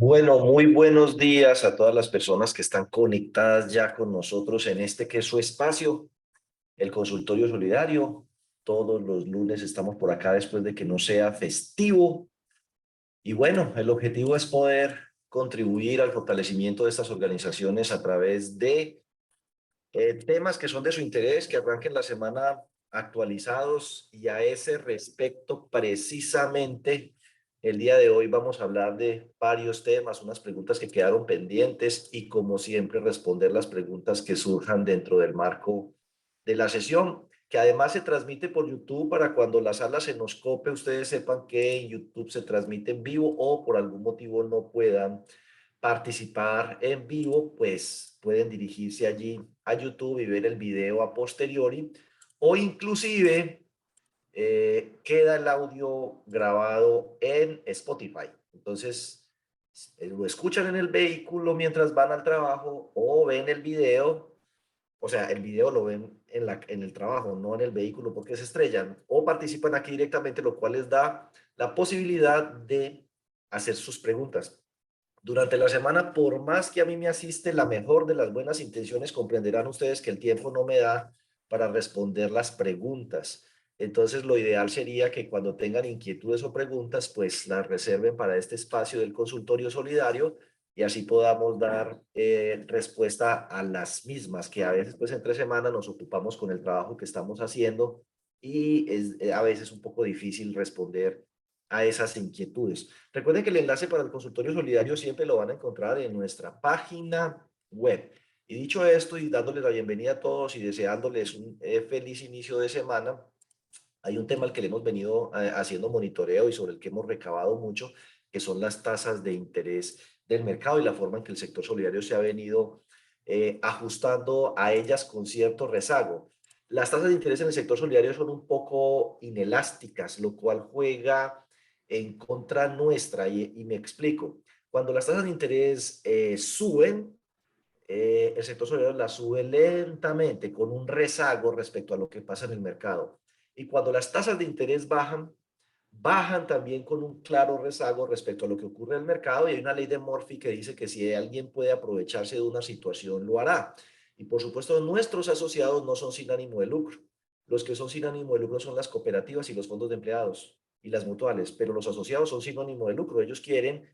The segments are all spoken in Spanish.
Bueno, muy buenos días a todas las personas que están conectadas ya con nosotros en este que es su espacio, el Consultorio Solidario. Todos los lunes estamos por acá después de que no sea festivo. Y bueno, el objetivo es poder contribuir al fortalecimiento de estas organizaciones a través de temas que son de su interés, que arranquen la semana actualizados y a ese respecto precisamente el día de hoy vamos a hablar de varios temas, unas preguntas que quedaron pendientes y como siempre responder las preguntas que surjan dentro del marco de la sesión, que además se transmite por YouTube para cuando la sala se nos cope, ustedes sepan que en YouTube se transmite en vivo o por algún motivo no puedan participar en vivo, pues pueden dirigirse allí a YouTube y ver el video a posteriori o inclusive queda el audio grabado en Spotify. Entonces, lo escuchan en el vehículo mientras van al trabajo o ven el video, o sea, el video lo ven en el trabajo, no en el vehículo porque se estrellan, o participan aquí directamente, lo cual les da la posibilidad de hacer sus preguntas. Durante la semana, por más que a mí me asiste la mejor de las buenas intenciones, comprenderán ustedes que el tiempo no me da para responder las preguntas. Entonces, lo ideal sería que cuando tengan inquietudes o preguntas, pues las reserven para este espacio del consultorio solidario y así podamos dar respuesta a las mismas, que a veces, pues entre semana nos ocupamos con el trabajo que estamos haciendo y es a veces un poco difícil responder a esas inquietudes. Recuerden que el enlace para el consultorio solidario siempre lo van a encontrar en nuestra página web. Y dicho esto, y dándoles la bienvenida a todos y deseándoles un feliz inicio de semana, hay un tema al que le hemos venido haciendo monitoreo y sobre el que hemos recabado mucho, que son las tasas de interés del mercado y la forma en que el sector solidario se ha venido ajustando a ellas con cierto rezago. Las tasas de interés en el sector solidario son un poco inelásticas, lo cual juega en contra nuestra y me explico. Cuando las tasas de interés suben, el sector solidario la sube lentamente, con un rezago respecto a lo que pasa en el mercado. Y cuando las tasas de interés bajan, bajan también con un claro rezago respecto a lo que ocurre en el mercado y hay una ley de Murphy que dice que si alguien puede aprovecharse de una situación, lo hará. Y por supuesto, nuestros asociados no son sin ánimo de lucro. Los que son sin ánimo de lucro son las cooperativas y los fondos de empleados y las mutuales, pero los asociados son sin ánimo de lucro. Ellos quieren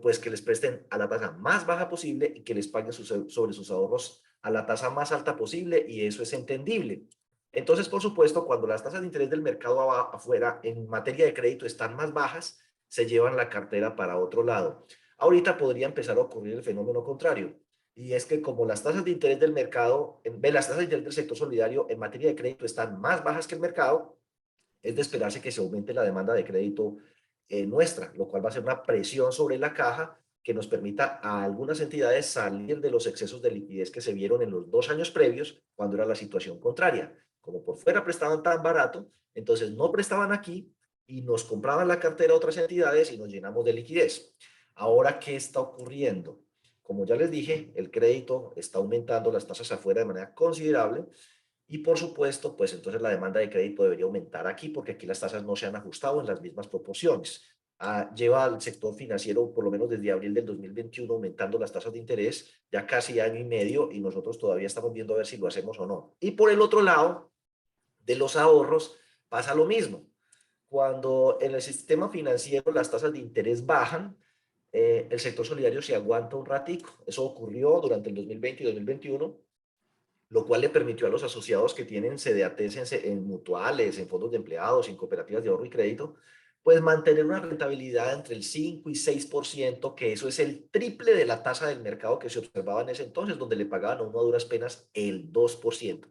pues que les presten a la tasa más baja posible y que les paguen sobre sus ahorros a la tasa más alta posible y eso es entendible. Entonces, por supuesto, cuando las tasas de interés del mercado afuera en materia de crédito están más bajas, se llevan la cartera para otro lado. Ahorita podría empezar a ocurrir el fenómeno contrario, y es que como las tasas de interés del mercado, las tasas de interés del sector solidario en materia de crédito están más bajas que el mercado, es de esperarse que se aumente la demanda de crédito nuestra, lo cual va a ser una presión sobre la caja que nos permita a algunas entidades salir de los excesos de liquidez que se vieron en los 2 años previos, cuando era la situación contraria. Como por fuera prestaban tan barato, entonces no prestaban aquí y nos compraban la cartera a otras entidades y nos llenamos de liquidez. Ahora, ¿qué está ocurriendo? Como ya les dije, el crédito está aumentando las tasas afuera de manera considerable y por supuesto, pues entonces la demanda de crédito debería aumentar aquí porque aquí las tasas no se han ajustado en las mismas proporciones. Lleva al sector financiero, por lo menos desde abril del 2021, aumentando las tasas de interés, ya casi año y medio, y nosotros todavía estamos viendo a ver si lo hacemos o no. Y por el otro lado, de los ahorros, pasa lo mismo. Cuando en el sistema financiero las tasas de interés bajan, el sector solidario se aguanta un ratico. Eso ocurrió durante el 2020 y 2021 lo cual le permitió a los asociados que tienen CDATs en mutuales, en fondos de empleados, en cooperativas de ahorro y crédito, pues mantener una rentabilidad entre el 5 y 6%, que eso es el triple de la tasa del mercado que se observaba en ese entonces, donde le pagaban a uno a duras penas el 2%.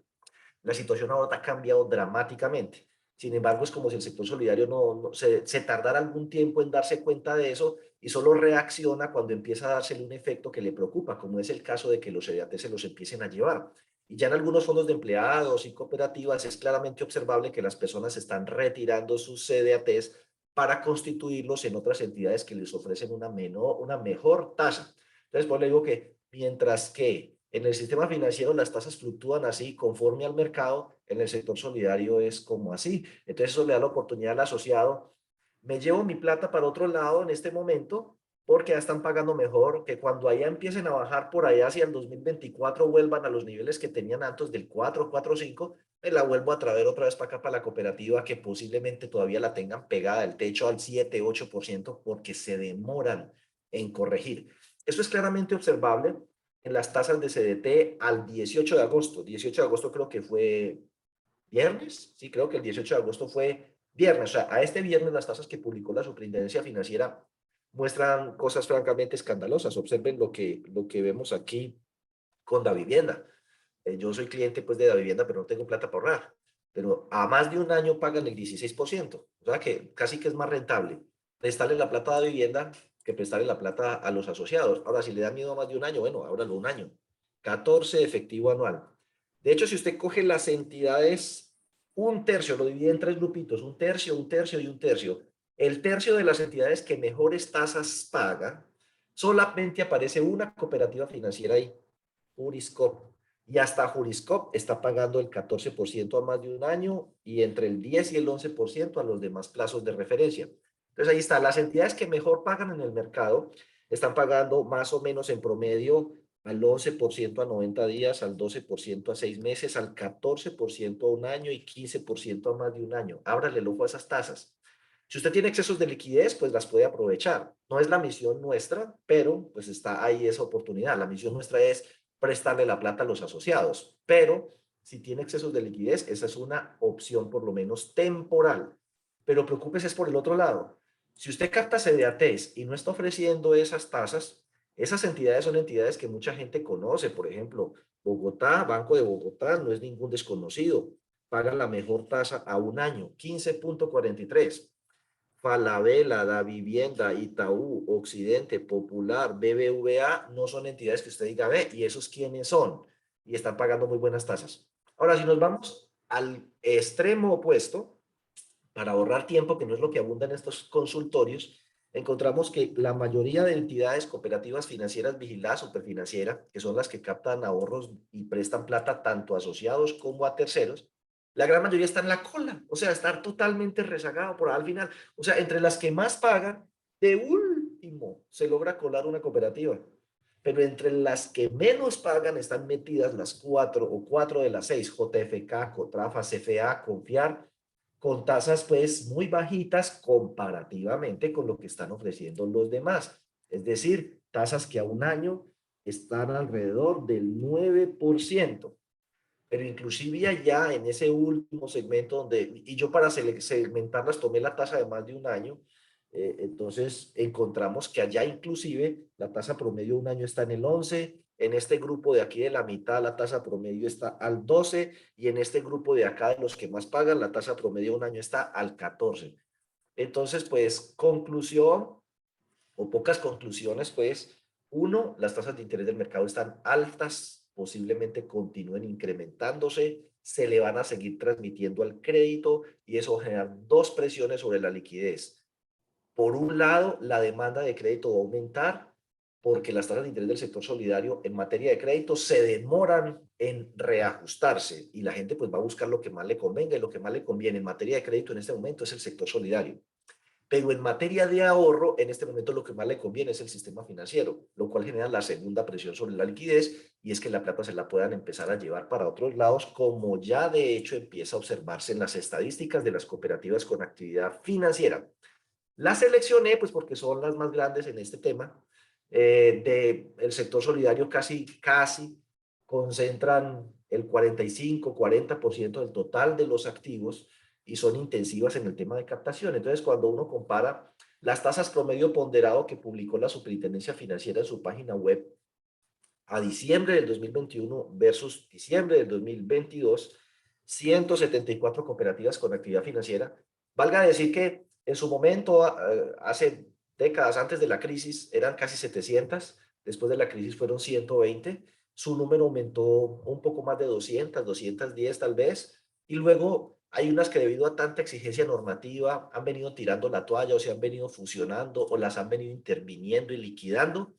La situación ahora ha cambiado dramáticamente. Sin embargo, es como si el sector solidario se tardara algún tiempo en darse cuenta de eso y solo reacciona cuando empieza a dársele un efecto que le preocupa, como es el caso de que los CDAT se los empiecen a llevar. Y ya en algunos fondos de empleados y cooperativas es claramente observable que las personas están retirando sus CDATs para constituirlos en otras entidades que les ofrecen una mejor tasa. Entonces, pues le digo que mientras que en el sistema financiero las tasas fluctúan así conforme al mercado, en el sector solidario es como así. Entonces eso le da la oportunidad al asociado. Me llevo mi plata para otro lado en este momento porque ya están pagando mejor, que cuando allá empiecen a bajar por allá hacia el 2024 vuelvan a los niveles que tenían antes del 4, 4, 5, me la vuelvo a traer otra vez para acá, para la cooperativa, que posiblemente todavía la tengan pegada del techo al 7, 8%, porque se demoran en corregir. Eso es claramente observable en las tasas de CDT al 18 de agosto. 18 de agosto creo que fue viernes, sí, creo que el 18 de agosto fue viernes, o sea, a este viernes las tasas que publicó la Superintendencia Financiera muestran cosas francamente escandalosas. Observen lo que vemos aquí con la vivienda. Yo soy cliente pues de la vivienda, pero no tengo plata para ahorrar. Pero a más de un año pagan el 16%, o sea que casi que es más rentable prestarle la plata a la vivienda que prestarle la plata a los asociados. Ahora, si le da miedo a más de un año, bueno, ábralo un año. 14 efectivo anual. De hecho, si usted coge las entidades, un tercio, lo divide en tres grupitos, un tercio y un tercio. El tercio de las entidades que mejores tasas paga, solamente aparece una cooperativa financiera ahí, Juriscop. Y hasta Juriscop está pagando el 14% a más de un año y entre el 10 y el 11% a los demás plazos de referencia. Entonces ahí está, las entidades que mejor pagan en el mercado están pagando más o menos en promedio al 11% a 90 días, al 12% a 6 meses, al 14% a un año y 15% a más de un año. Ábrale el ojo a esas tasas. Si usted tiene excesos de liquidez, pues las puede aprovechar. No es la misión nuestra, pero pues está ahí esa oportunidad. La misión nuestra es prestarle la plata a los asociados, pero si tiene excesos de liquidez, esa es una opción por lo menos temporal. Pero preocúpese es por el otro lado. Si usted capta CDATs y no está ofreciendo esas tasas, esas entidades son entidades que mucha gente conoce. Por ejemplo, Bogotá, Banco de Bogotá, no es ningún desconocido. Pagan la mejor tasa a un año, 15.43. Falabella, Da Vivienda, Itaú, Occidente, Popular, BBVA, no son entidades que usted diga, ve, ¿y esos quiénes son? Y están pagando muy buenas tasas. Ahora, si nos vamos al extremo opuesto, para ahorrar tiempo, que no es lo que abunda en estos consultorios, encontramos que la mayoría de entidades cooperativas financieras vigiladas, superfinanciera, que son las que captan ahorros y prestan plata tanto a asociados como a terceros, la gran mayoría está en la cola, o sea, estar totalmente rezagado por al final. O sea, entre las que más pagan, de último se logra colar una cooperativa. Pero entre las que menos pagan están metidas las cuatro o cuatro de las seis, JFK, Cotrafa, CFA, Confiar, con tasas pues muy bajitas comparativamente con lo que están ofreciendo los demás. Es decir, tasas que a un año están alrededor del 9%. Pero inclusive allá en ese último segmento donde, y yo para segmentarlas tomé la tasa de más de un año, entonces encontramos que allá inclusive la tasa promedio de un año está en el 11, en este grupo de aquí de la mitad la tasa promedio está al 12 y en este grupo de acá de los que más pagan la tasa promedio de un año está al 14. Entonces, pues conclusión o pocas conclusiones, pues, uno, las tasas de interés del mercado están altas, posiblemente continúen incrementándose, se le van a seguir transmitiendo al crédito y eso genera dos presiones sobre la liquidez. Por un lado, la demanda de crédito va a aumentar porque las tasas de interés del sector solidario en materia de crédito se demoran en reajustarse y la gente pues va a buscar lo que más le convenga y lo que más le conviene en materia de crédito en este momento es el sector solidario. Pero en materia de ahorro, en este momento lo que más le conviene es el sistema financiero, lo cual genera la segunda presión sobre la liquidez y es que la plata se la puedan empezar a llevar para otros lados, como ya de hecho empieza a observarse en las estadísticas de las cooperativas con actividad financiera. Las seleccioné pues porque son las más grandes en este tema. Del sector solidario casi concentran el 45-40% del total de los activos y son intensivas en el tema de captación. Entonces, cuando uno compara las tasas promedio ponderado que publicó la Superintendencia Financiera en su página web a diciembre del 2021 versus diciembre del 2022, 174 cooperativas con actividad financiera. Valga decir que en su momento, hace décadas antes de la crisis, eran casi 700, después de la crisis fueron 120, su número aumentó un poco más de 200, 210 tal vez, y luego hay unas que debido a tanta exigencia normativa han venido tirando la toalla o se han venido fusionando o las han venido interviniendo y liquidando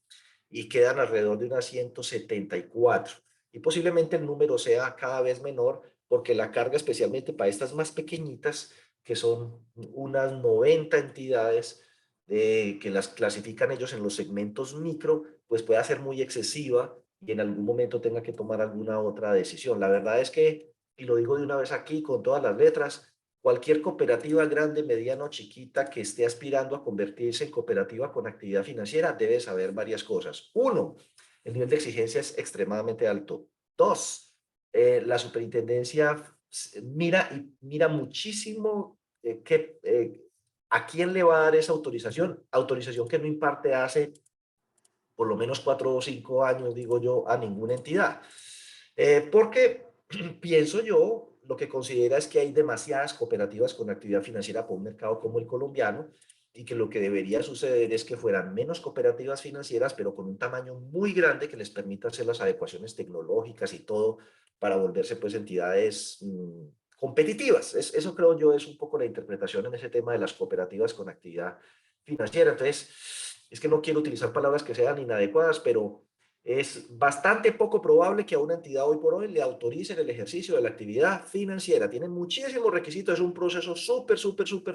y quedan alrededor de unas 174. Y posiblemente el número sea cada vez menor porque la carga, especialmente para estas más pequeñitas, que son unas 90 entidades, que las clasifican ellos en los segmentos micro, pues pueda ser muy excesiva y en algún momento tenga que tomar alguna otra decisión. La verdad es que, y lo digo de una vez aquí con todas las letras, cualquier cooperativa grande, mediana o chiquita que esté aspirando a convertirse en cooperativa con actividad financiera debe saber varias cosas. Uno, el nivel de exigencia es extremadamente alto. Dos, la superintendencia mira muchísimo a quién le va a dar esa autorización, autorización que no imparte hace por lo menos 4 o 5 años, digo yo, a ninguna entidad. Porque pienso yo, lo que considera es que hay demasiadas cooperativas con actividad financiera para un mercado como el colombiano y que lo que debería suceder es que fueran menos cooperativas financieras, pero con un tamaño muy grande que les permita hacer las adecuaciones tecnológicas y todo para volverse pues entidades competitivas. Eso creo yo es un poco la interpretación en ese tema de las cooperativas con actividad financiera. Entonces, es que no quiero utilizar palabras que sean inadecuadas, pero es bastante poco probable que a una entidad hoy por hoy le autoricen el ejercicio de la actividad financiera. Tienen muchísimos requisitos, es un proceso súper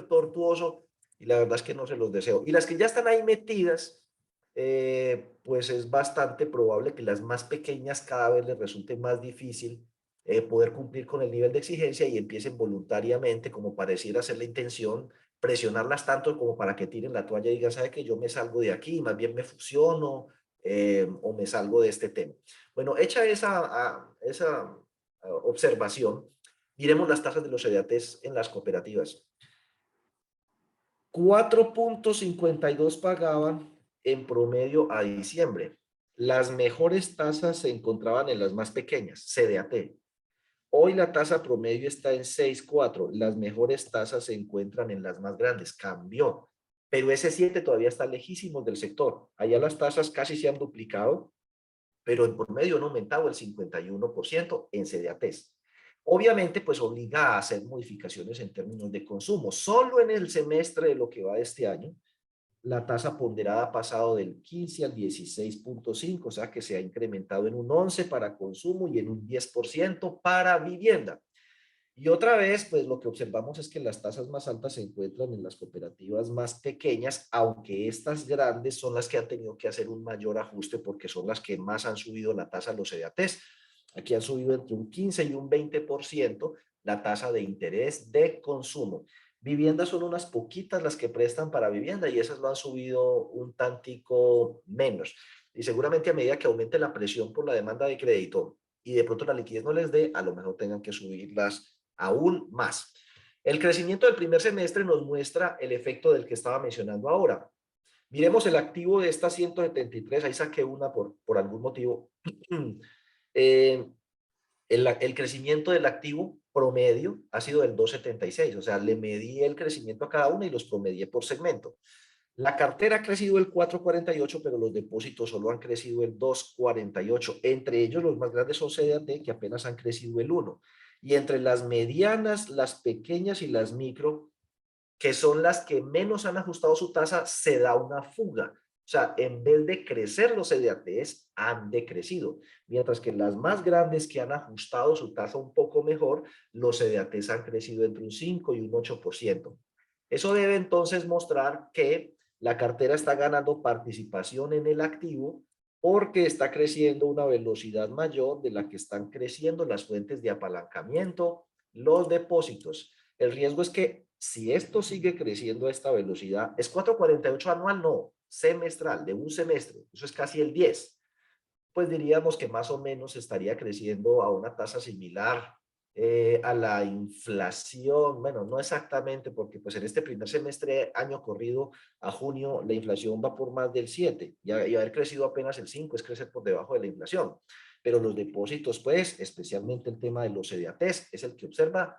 tortuoso y la verdad es que no se los deseo. Y las que ya están ahí metidas, pues es bastante probable que las más pequeñas cada vez les resulte más difícil poder cumplir con el nivel de exigencia y empiecen voluntariamente, como pareciera ser la intención, presionarlas tanto como para que tiren la toalla y digan, ¿sabe que yo me salgo de aquí, más bien me fusiono o me salgo de este tema? Bueno, hecha esa observación, miremos las tasas de los CDATs en las cooperativas. 4.52 pagaban en promedio a diciembre. Las mejores tasas se encontraban en las más pequeñas, CDAT. Hoy la tasa promedio está en 6.4. Las mejores tasas se encuentran en las más grandes. Cambió. Pero ese 7 todavía está lejísimo del sector. Allá las tasas casi se han duplicado, pero en promedio han aumentado el 51% en CDATs. Obviamente, pues obliga a hacer modificaciones en términos de consumo. Solo en el semestre de lo que va de este año, la tasa ponderada ha pasado del 15 al 16.5, o sea que se ha incrementado en un 11 para consumo y en un 10% para vivienda. Y otra vez, pues lo que observamos es que las tasas más altas se encuentran en las cooperativas más pequeñas, aunque estas grandes son las que han tenido que hacer un mayor ajuste porque son las que más han subido la tasa de los CDATs. Aquí han subido entre un 15 y un 20% la tasa de interés de consumo. Viviendas son unas poquitas las que prestan para vivienda y esas lo han subido un tantico menos. Y seguramente a medida que aumente la presión por la demanda de crédito y de pronto la liquidez no les dé, a lo mejor tengan que subirlas aún más. El crecimiento del primer semestre nos muestra el efecto del que estaba mencionando ahora. Miremos el activo de esta 173, ahí saqué una por algún motivo. eh, el crecimiento del activo promedio ha sido del 2,76, o sea, le medí el crecimiento a cada una y los promedié por segmento. La cartera ha crecido el 4,48, pero los depósitos solo han crecido el 2,48. Entre ellos, los más grandes son CDAT, que apenas han crecido el 1. Y entre las medianas, las pequeñas y las micro, que son las que menos han ajustado su tasa, se da una fuga. O sea, en vez de crecer los CDATs, han decrecido. Mientras que las más grandes que han ajustado su tasa un poco mejor, los CDATs han crecido entre un 5 y un 8%. Eso debe entonces mostrar que la cartera está ganando participación en el activo porque está creciendo a una velocidad mayor de la que están creciendo las fuentes de apalancamiento, los depósitos. El riesgo es que si esto sigue creciendo a esta velocidad, es 4,48 anual, no, semestral, de un semestre, eso es casi el 10, pues diríamos que más o menos estaría creciendo a una tasa similar a la inflación. Bueno, no exactamente, porque pues en este primer semestre, año corrido a junio, la inflación va por más del 7 y haber crecido apenas el 5 es crecer por debajo de la inflación. Pero los depósitos, pues, especialmente el tema de los CDATs, es el que observa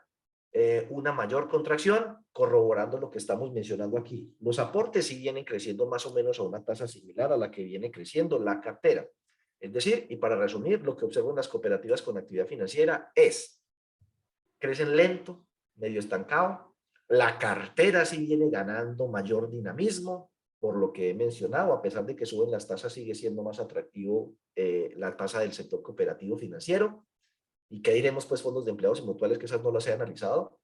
una mayor contracción, corroborando lo que estamos mencionando aquí. Los aportes sí vienen creciendo más o menos a una tasa similar a la que viene creciendo la cartera. Es decir, y para resumir, lo que observo en las cooperativas con actividad financiera es, crecen lento, medio estancado, la cartera sí viene ganando mayor dinamismo, por lo que he mencionado, a pesar de que suben las tasas, sigue siendo más atractivo la tasa del sector cooperativo financiero. ¿Y qué diremos, pues, fondos de empleados y mutuales, que esas no las he analizado?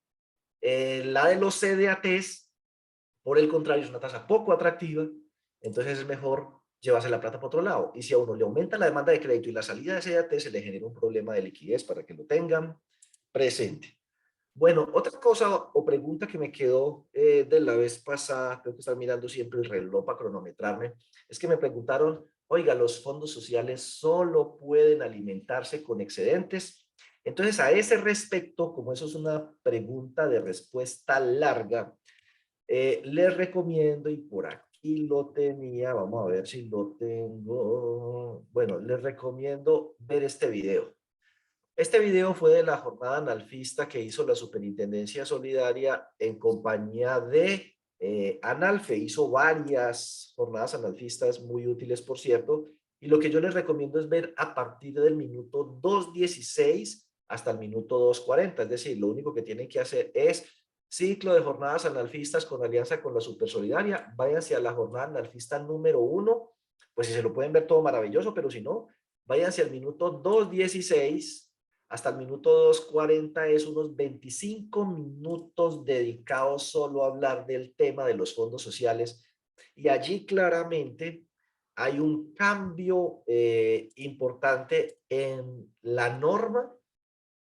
La de los CDATs, Por el contrario, es una tasa poco atractiva, entonces es mejor llevarse la plata para otro lado. Y si a uno le aumenta la demanda de crédito y la salida de CDT, se le genera un problema de liquidez para que lo tengan presente. Bueno, otra cosa o pregunta que me quedó de la vez pasada, tengo que estar mirando siempre el reloj para cronometrarme, es que me preguntaron, oiga, ¿los fondos sociales solo pueden alimentarse con excedentes? Entonces, a ese respecto, como eso es una pregunta de respuesta larga, les recomiendo, y por aquí lo tenía, vamos a ver si lo tengo, bueno, les recomiendo ver este video. Este video fue de la jornada analfista que hizo la Superintendencia Solidaria en compañía de Analfe. Hizo varias jornadas analfistas muy útiles, por cierto, y lo que yo les recomiendo es ver a partir del minuto 2:16 hasta el minuto 2:40. Es decir, lo único que tienen que hacer es ciclo de jornadas analfistas con alianza con la Supersolidaria. Váyanse a la jornada analfista número 1, pues si se lo pueden ver todo maravilloso, pero si no, váyanse al minuto 2:16 hasta el minuto 2:40, es unos 25 minutos dedicados solo a hablar del tema de los fondos sociales. Y allí claramente hay un cambio importante en la norma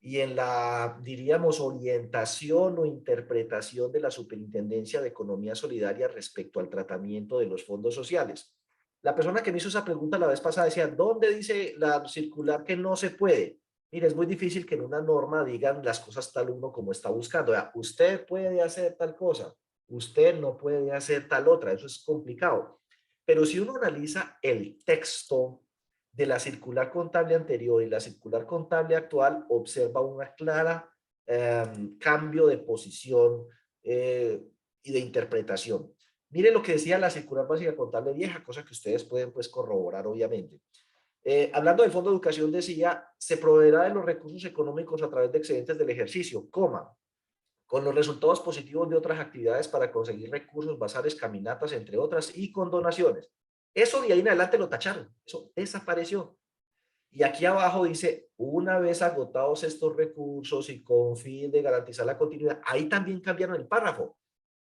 y en la, diríamos, orientación o interpretación de la Superintendencia de Economía Solidaria respecto al tratamiento de los fondos sociales. La persona que me hizo esa pregunta la vez pasada decía, ¿dónde dice la circular que no se puede? Mire, es muy difícil que en una norma digan las cosas tal uno como está buscando. O sea, usted puede hacer tal cosa, usted no puede hacer tal otra. Eso es complicado. Pero si uno analiza el texto de la circular contable anterior y la circular contable actual, observa una clara cambio de posición y de interpretación. Mire lo que decía la circular básica contable vieja, cosa que ustedes pueden pues corroborar obviamente. Hablando del Fondo de Educación decía, se proveerá de los recursos económicos a través de excedentes del ejercicio, coma, con los resultados positivos de otras actividades para conseguir recursos, bazares, caminatas, entre otras, y con donaciones. Eso de ahí en adelante lo tacharon, eso desapareció. Y aquí abajo dice, una vez agotados estos recursos y con fin de garantizar la continuidad, ahí también cambiaron el párrafo.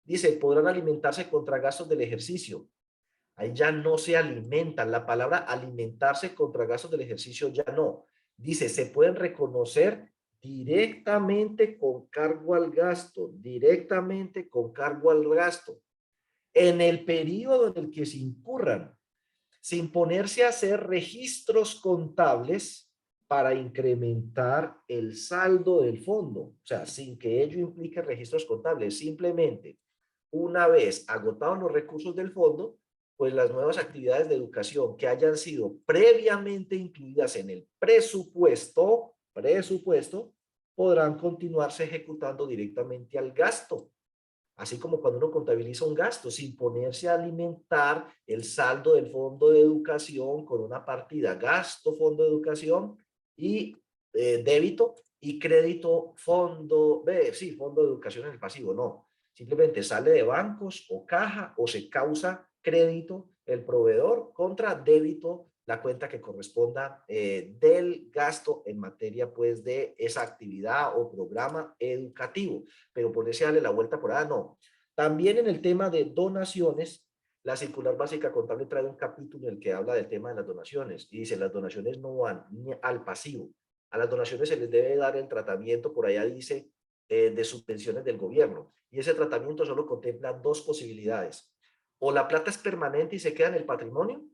Dice, podrán alimentarse contra gastos del ejercicio. Ahí ya no se alimentan. La palabra alimentarse contra gastos del ejercicio ya no. Dice, se pueden reconocer directamente con cargo al gasto, directamente con cargo al gasto, en el periodo en el que se incurran, sin ponerse a hacer registros contables para incrementar el saldo del fondo. O sea, sin que ello implique registros contables, simplemente una vez agotados los recursos del fondo, pues las nuevas actividades de educación que hayan sido previamente incluidas en el presupuesto, podrán continuarse ejecutando directamente al gasto. Así como cuando uno contabiliza un gasto, sin ponerse a alimentar el saldo del fondo de educación con una partida gasto, fondo de educación y débito y crédito, fondo, sí, fondo de educación en el pasivo, no. Simplemente sale de bancos o caja o se causa crédito el proveedor contra débito la cuenta que corresponda del gasto en materia pues de esa actividad o programa educativo, pero ponerse a darle la vuelta por ahí, no. También en el tema de donaciones, la circular básica contable trae un capítulo en el que habla del tema de las donaciones y dice, las donaciones no van ni al pasivo, a las donaciones se les debe dar el tratamiento, por allá dice, de subvenciones del gobierno, y ese tratamiento solo contempla dos posibilidades, o la plata es permanente y se queda en el patrimonio,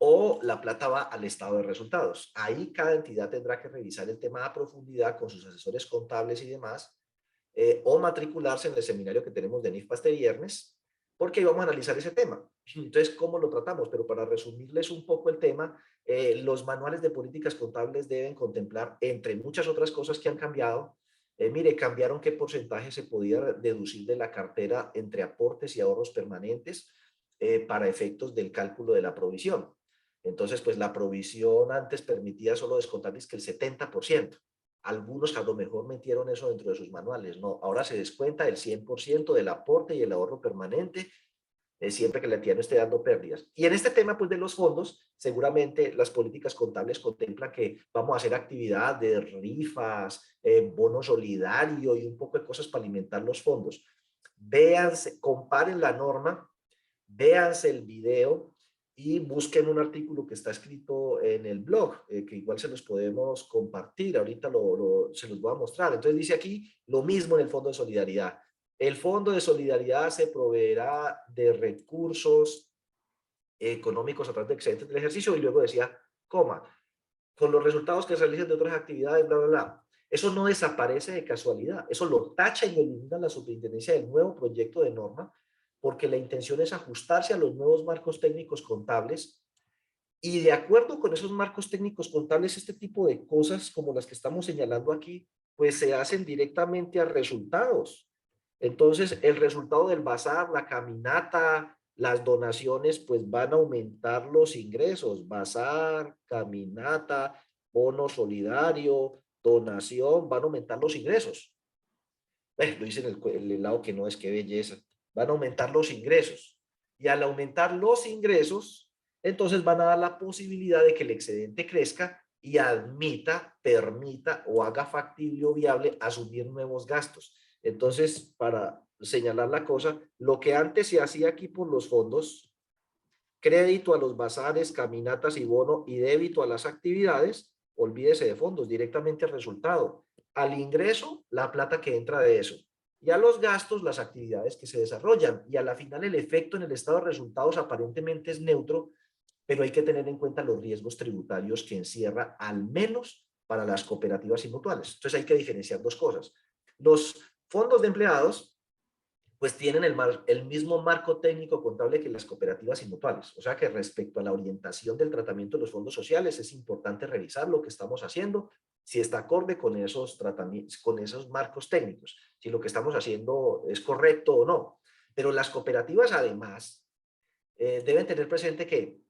o la plata va al estado de resultados. Ahí cada entidad tendrá que revisar el tema a profundidad con sus asesores contables y demás, o matricularse en el seminario que tenemos de NIFPA este viernes, porque vamos a analizar ese tema. Entonces, ¿cómo lo tratamos? Pero para resumirles un poco el tema, los manuales de políticas contables deben contemplar, entre muchas otras cosas que han cambiado, mire, cambiaron qué porcentaje se podía deducir de la cartera entre aportes y ahorros permanentes para efectos del cálculo de la provisión. Entonces, pues la provisión antes permitía solo descontar que el 70%. Algunos a lo mejor metieron eso dentro de sus manuales. No, ahora se descuenta el 100% del aporte y el ahorro permanente, siempre que la entidad no esté dando pérdidas. Y en este tema, pues de los fondos, seguramente las políticas contables contemplan que vamos a hacer actividad de rifas, bono solidario y un poco de cosas para alimentar los fondos. véanse, comparen la norma, véanse el video y busquen un artículo que está escrito en el blog, que igual se los podemos compartir, ahorita se los voy a mostrar. Entonces dice aquí lo mismo en el Fondo de Solidaridad. El Fondo de Solidaridad se proveerá de recursos económicos a través de excedentes del ejercicio, y luego decía, coma, con los resultados que se realicen de otras actividades, bla, bla, bla. Eso no desaparece de casualidad, eso lo tacha y lo elimina la superintendencia del nuevo proyecto de norma, porque la intención es ajustarse a los nuevos marcos técnicos contables, y de acuerdo con esos marcos técnicos contables, este tipo de cosas como las que estamos señalando aquí, pues se hacen directamente a resultados. Entonces, el resultado del bazar, la caminata, las donaciones, pues van a aumentar los ingresos. Bazar, caminata, bono solidario, donación, van a aumentar los ingresos. Lo hice en el lado que no es, qué belleza. Van a aumentar los ingresos. Y al aumentar los ingresos, entonces van a dar la posibilidad de que el excedente crezca y admita, permita o haga factible o viable asumir nuevos gastos. Entonces, para señalar la cosa, lo que antes se hacía aquí por los fondos, crédito a los bazares, caminatas y bono, y débito a las actividades, olvídese de fondos, directamente al resultado. Al ingreso, la plata que entra de eso. Y a los gastos, las actividades que se desarrollan. Y a la final, el efecto en el estado de resultados aparentemente es neutro, pero hay que tener en cuenta los riesgos tributarios que encierra, al menos para las cooperativas y mutuales. Entonces hay que diferenciar dos cosas. Los fondos de empleados pues tienen el mismo marco técnico contable que las cooperativas y mutuales. O sea que respecto a la orientación del tratamiento de los fondos sociales, es importante revisar lo que estamos haciendo, si está acorde con esos tratamientos, con esos marcos técnicos, si lo que estamos haciendo es correcto o no. Pero las cooperativas además deben tener presente que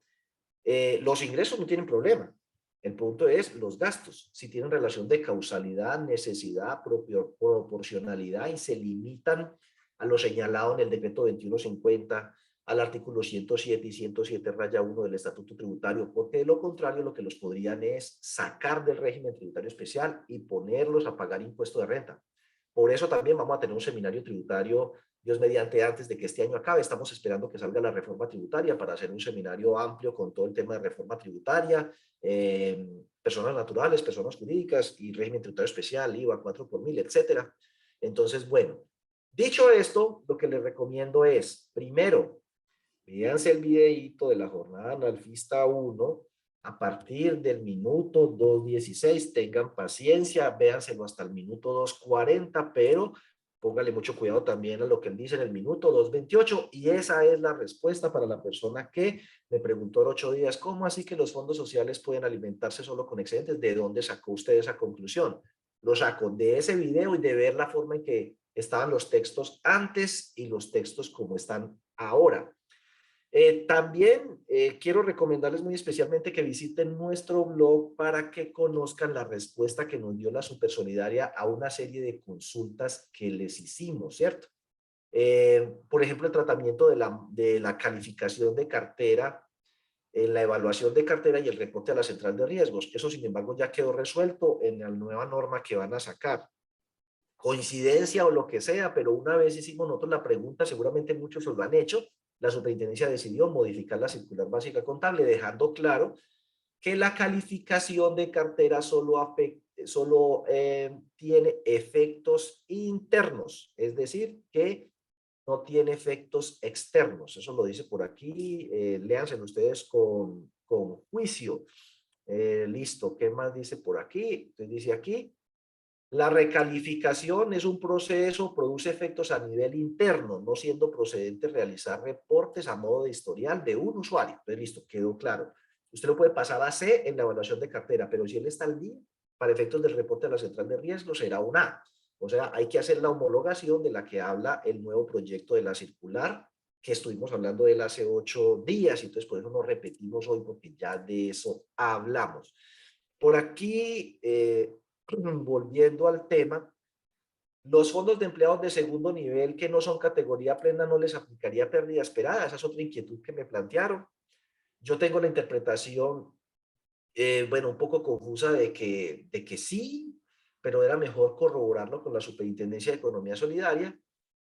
los ingresos no tienen problema. El punto es los gastos, si tienen relación de causalidad, necesidad, proporcionalidad y se limitan a lo señalado en el decreto 2150, al artículo 107 y 107 raya 1 del Estatuto Tributario, porque de lo contrario lo que los podrían es sacar del régimen tributario especial y ponerlos a pagar impuesto de renta. Por eso también vamos a tener un seminario tributario, Dios mediante, antes de que este año acabe. Estamos esperando que salga la reforma tributaria para hacer un seminario amplio con todo el tema de reforma tributaria, personas naturales, personas jurídicas y régimen tributario especial, IVA 4 por mil, etcétera. Entonces, bueno, dicho esto, lo que les recomiendo es, primero, véanse el videíto de la jornada analfista 1 a partir del minuto 2:16, tengan paciencia, véanselo hasta el minuto 2:40, pero póngale mucho cuidado también a lo que él dice en el minuto 2:28, y esa es la respuesta para la persona que me preguntó en 8 días, ¿cómo así que los fondos sociales pueden alimentarse solo con excedentes? ¿De dónde sacó usted esa conclusión? Lo saco de ese video y de ver la forma en que estaban los textos antes y los textos como están ahora. También quiero recomendarles muy especialmente que visiten nuestro blog para que conozcan la respuesta que nos dio la Supersolidaria a una serie de consultas que les hicimos, ¿cierto? Por ejemplo, el tratamiento de la calificación de cartera, la evaluación de cartera y el reporte a la central de riesgos. Eso, sin embargo, ya quedó resuelto en la nueva norma que van a sacar. Coincidencia o lo que sea, pero una vez hicimos nosotros la pregunta, seguramente muchos se lo han hecho, la superintendencia decidió modificar la circular básica contable, dejando claro que la calificación de cartera solo tiene efectos internos, es decir, que no tiene efectos externos. Eso lo dice por aquí, léanselo ustedes con juicio. Listo, ¿qué más dice por aquí? Entonces dice aquí, la recalificación es un proceso, produce efectos a nivel interno, no siendo procedente realizar reportes a modo de historial de un usuario. Entonces, listo, quedó claro. Usted lo puede pasar a C en la evaluación de cartera, pero si él está al día, para efectos del reporte a la central de riesgo, será un A. O sea, hay que hacer la homologación de la que habla el nuevo proyecto de la circular, que estuvimos hablando de él hace 8 días, y entonces por eso nos repetimos hoy, porque ya de eso hablamos. Por aquí, volviendo al tema, los fondos de empleados de segundo nivel que no son categoría plena no les aplicaría pérdida esperada. Esa es otra inquietud que me plantearon. Yo tengo la interpretación, bueno, un poco confusa de que sí, pero era mejor corroborarlo con la Superintendencia de Economía Solidaria.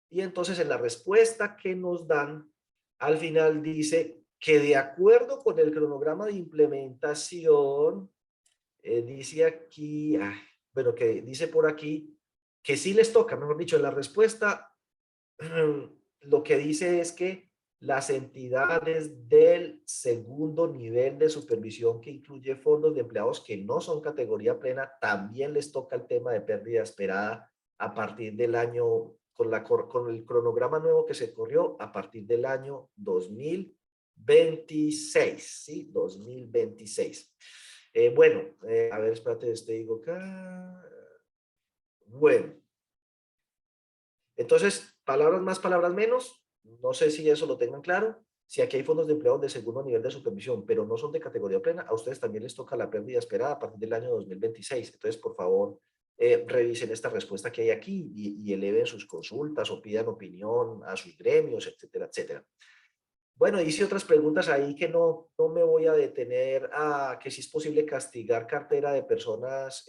Y entonces en la respuesta que nos dan, al final dice que de acuerdo con el cronograma de implementación, dice aquí, bueno, que dice por aquí que sí les toca, mejor dicho, en la respuesta lo que dice es que las entidades del segundo nivel de supervisión, que incluye fondos de empleados que no son categoría plena, también les toca el tema de pérdida esperada a partir del año, con el cronograma nuevo que se corrió a partir del año 2026, ¿sí? 2026. Bueno, a ver, espérate, te digo acá. Bueno, entonces, palabras más, palabras menos. No sé si eso lo tengan claro. Si aquí hay fondos de empleados de segundo nivel de supervisión, pero no son de categoría plena, a ustedes también les toca la pérdida esperada a partir del año 2026. Entonces, por favor, revisen esta respuesta que hay aquí y eleven sus consultas o pidan opinión a sus gremios, etcétera, etcétera. Bueno, hice otras preguntas ahí que no me voy a detener a que si es posible castigar cartera de personas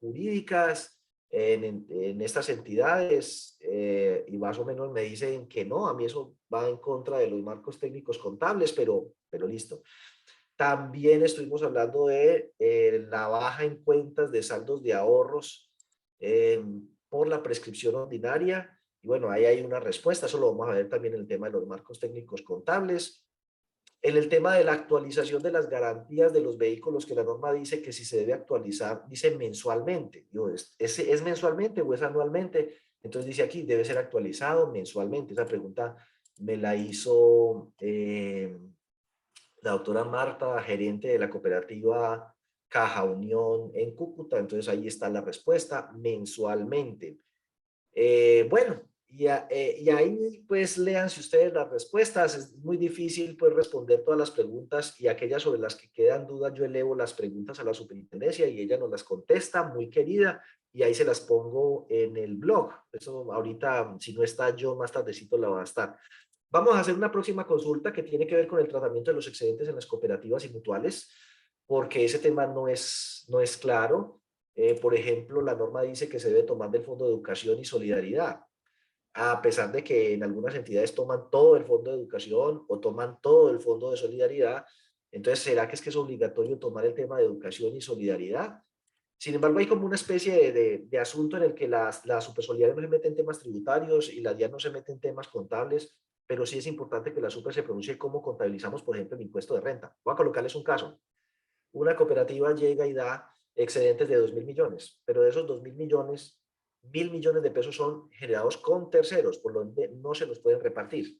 jurídicas en estas entidades y más o menos me dicen que no, a mí eso va en contra de los marcos técnicos contables, pero listo. También estuvimos hablando de la baja en cuentas de saldos de ahorros eh, por la prescripción ordinaria. Y bueno, ahí hay una respuesta, eso lo vamos a ver también en el tema de los marcos técnicos contables. En el tema de la actualización de las garantías de los vehículos, que la norma dice que si se debe actualizar, dice mensualmente. Digo, ¿es mensualmente o es anualmente? Entonces dice aquí, debe ser actualizado mensualmente. Esa pregunta me la hizo la doctora Marta, gerente de la cooperativa Caja Unión en Cúcuta. Entonces ahí está la respuesta, mensualmente. Bueno, y ahí pues léanse ustedes las respuestas. Es muy difícil pues responder todas las preguntas y aquellas sobre las que quedan dudas yo elevo las preguntas a la superintendencia y ella nos las contesta, muy querida, y ahí se las pongo en el blog. Eso ahorita, si no está yo, más tardecito la va a estar. Vamos a hacer una próxima consulta que tiene que ver con el tratamiento de los excedentes en las cooperativas y mutuales, porque ese tema no es claro. Por ejemplo, la norma dice que se debe tomar del Fondo de Educación y Solidaridad, a pesar de que en algunas entidades toman todo el Fondo de Educación o toman todo el Fondo de Solidaridad. Entonces, ¿será que es obligatorio tomar el tema de educación y solidaridad? Sin embargo, hay como una especie de asunto en el que la supersolidaridad no se mete en temas tributarios y la DIAN no se mete en temas contables, pero sí es importante que la super se pronuncie cómo contabilizamos, por ejemplo, el impuesto de renta. Voy a colocarles un caso. Una cooperativa llega y da excedentes de 2.000 millones, pero de esos 2.000 millones, 1.000 millones de pesos son generados con terceros, por lo que no se los pueden repartir.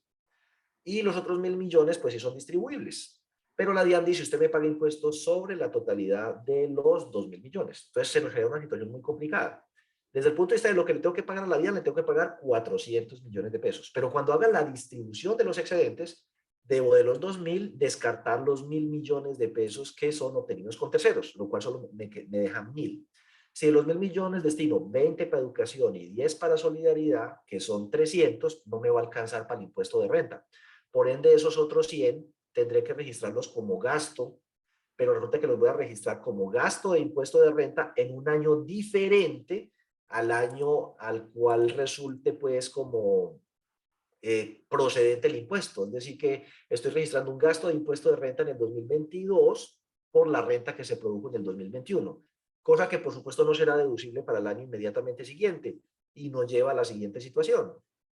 Y los otros 1.000 millones, pues sí son distribuibles. Pero la DIAN dice, usted me paga impuestos sobre la totalidad de los 2.000 millones. Entonces se nos genera una situación muy complicada. Desde el punto de vista de lo que le tengo que pagar a la DIAN, le tengo que pagar 400 millones de pesos. Pero cuando haga la distribución de los excedentes, debo de los 2.000 descartar los 1.000 millones de pesos que son obtenidos con terceros, lo cual solo me dejan 1.000. Si de los 1.000 millones destino 20 para educación y 10 para solidaridad, que son 300, no me va a alcanzar para el impuesto de renta. Por ende, esos otros 100 tendré que registrarlos como gasto, pero resulta que los voy a registrar como gasto de impuesto de renta en un año diferente al año al cual resulte pues como procedente el impuesto. Es decir, que estoy registrando un gasto de impuesto de renta en el 2022 por la renta que se produjo en el 2021, cosa que por supuesto no será deducible para el año inmediatamente siguiente y nos lleva a la siguiente situación,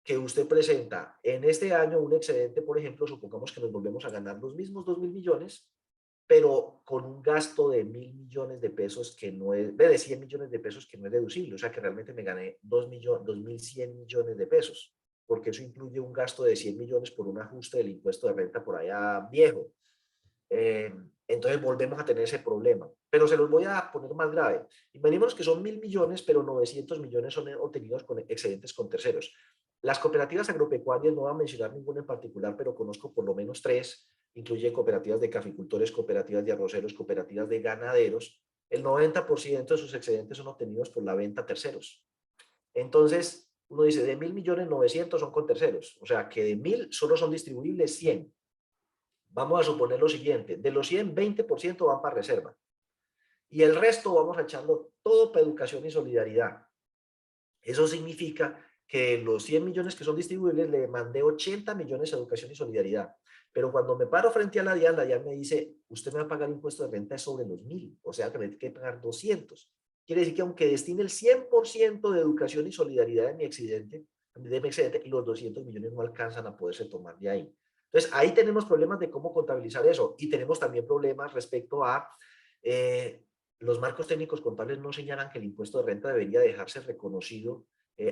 que usted presenta en este año un excedente, por ejemplo, supongamos que nos volvemos a ganar los mismos 2.000 millones, pero con un gasto de 1.000 millones de pesos que no es, de 100 millones de pesos que no es deducible, o sea que realmente me gané 2.100 millones de pesos, porque eso incluye un gasto de 100 millones por un ajuste del impuesto de renta por allá viejo. Eh, entonces volvemos a tener ese problema. Pero se los voy a poner más grave. Imaginemos que son 1.000 millones, pero 900 millones son obtenidos con excedentes con terceros. Las cooperativas agropecuarias, no voy a mencionar ninguna en particular, pero conozco por lo menos tres, incluye cooperativas de caficultores, cooperativas de arroceros, cooperativas de ganaderos. El 90% de sus excedentes son obtenidos por la venta a terceros. Entonces, uno dice, de 1.000 millones, 900 son con terceros. O sea, que de 1.000 solo son distribuibles 100. Vamos a suponer lo siguiente, de los 100, 20% van para reserva. Y el resto vamos a echarlo todo para educación y solidaridad. Eso significa que los 100 millones que son distribuibles le mandé 80 millones a educación y solidaridad. Pero cuando me paro frente a la DIAN me dice, usted me va a pagar impuesto de renta sobre los 1.000, o sea que me tiene que pagar 200. Quiere decir que aunque destine el 100% de educación y solidaridad de mi excedente, los 200 millones no alcanzan a poderse tomar de ahí. Entonces, ahí tenemos problemas de cómo contabilizar eso y tenemos también problemas respecto a eh, los marcos técnicos contables no señalan que el impuesto de renta debería dejarse reconocido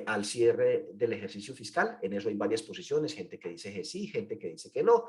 al cierre del ejercicio fiscal. En eso hay varias posiciones, gente que dice que sí, gente que dice que no.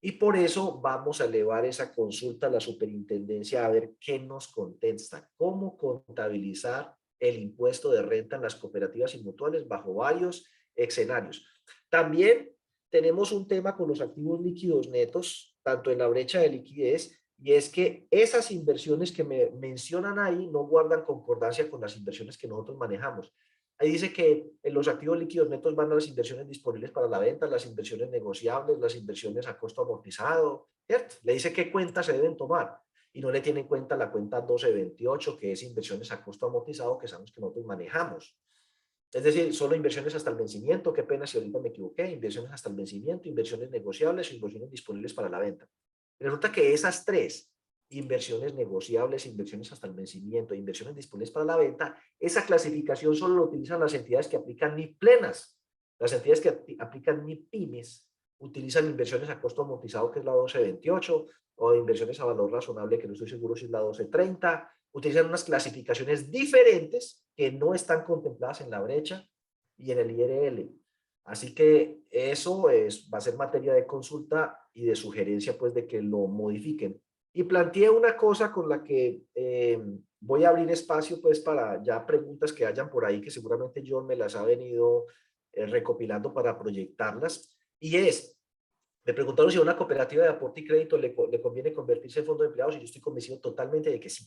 Y por eso vamos a elevar esa consulta a la superintendencia a ver qué nos contesta, cómo contabilizar el impuesto de renta en las cooperativas y mutuales bajo varios escenarios. También tenemos un tema con los activos líquidos netos, tanto en la brecha de liquidez, y es que esas inversiones que me mencionan ahí no guardan concordancia con las inversiones que nosotros manejamos. Ahí dice que en los activos líquidos netos van a las inversiones disponibles para la venta, las inversiones negociables, las inversiones a costo amortizado, ¿cierto? Le dice qué cuentas se deben tomar y no le tiene en cuenta la cuenta 1228, que es inversiones a costo amortizado, que sabemos que nosotros manejamos. Es decir, solo inversiones hasta el vencimiento, qué pena si ahorita me equivoqué, inversiones hasta el vencimiento, inversiones negociables o inversiones disponibles para la venta. Resulta que esas tres, inversiones negociables, inversiones hasta el vencimiento, inversiones disponibles para la venta, esa clasificación solo lo utilizan las entidades que aplican NIF plenas. Las entidades que aplican NIF pymes utilizan inversiones a costo amortizado, que es la 1228, o inversiones a valor razonable, que no estoy seguro si es la 1230. Utilizan unas clasificaciones diferentes que no están contempladas en la brecha y en el IRL. Así que eso va a ser materia de consulta y de sugerencia, pues, de que lo modifiquen. Y planteé una cosa con la que voy a abrir espacio, pues, para ya preguntas que hayan por ahí, que seguramente John me las ha venido recopilando para proyectarlas. Y es, me preguntaron si a una cooperativa de aporte y crédito le conviene convertirse en fondo de empleados y yo estoy convencido totalmente de que sí.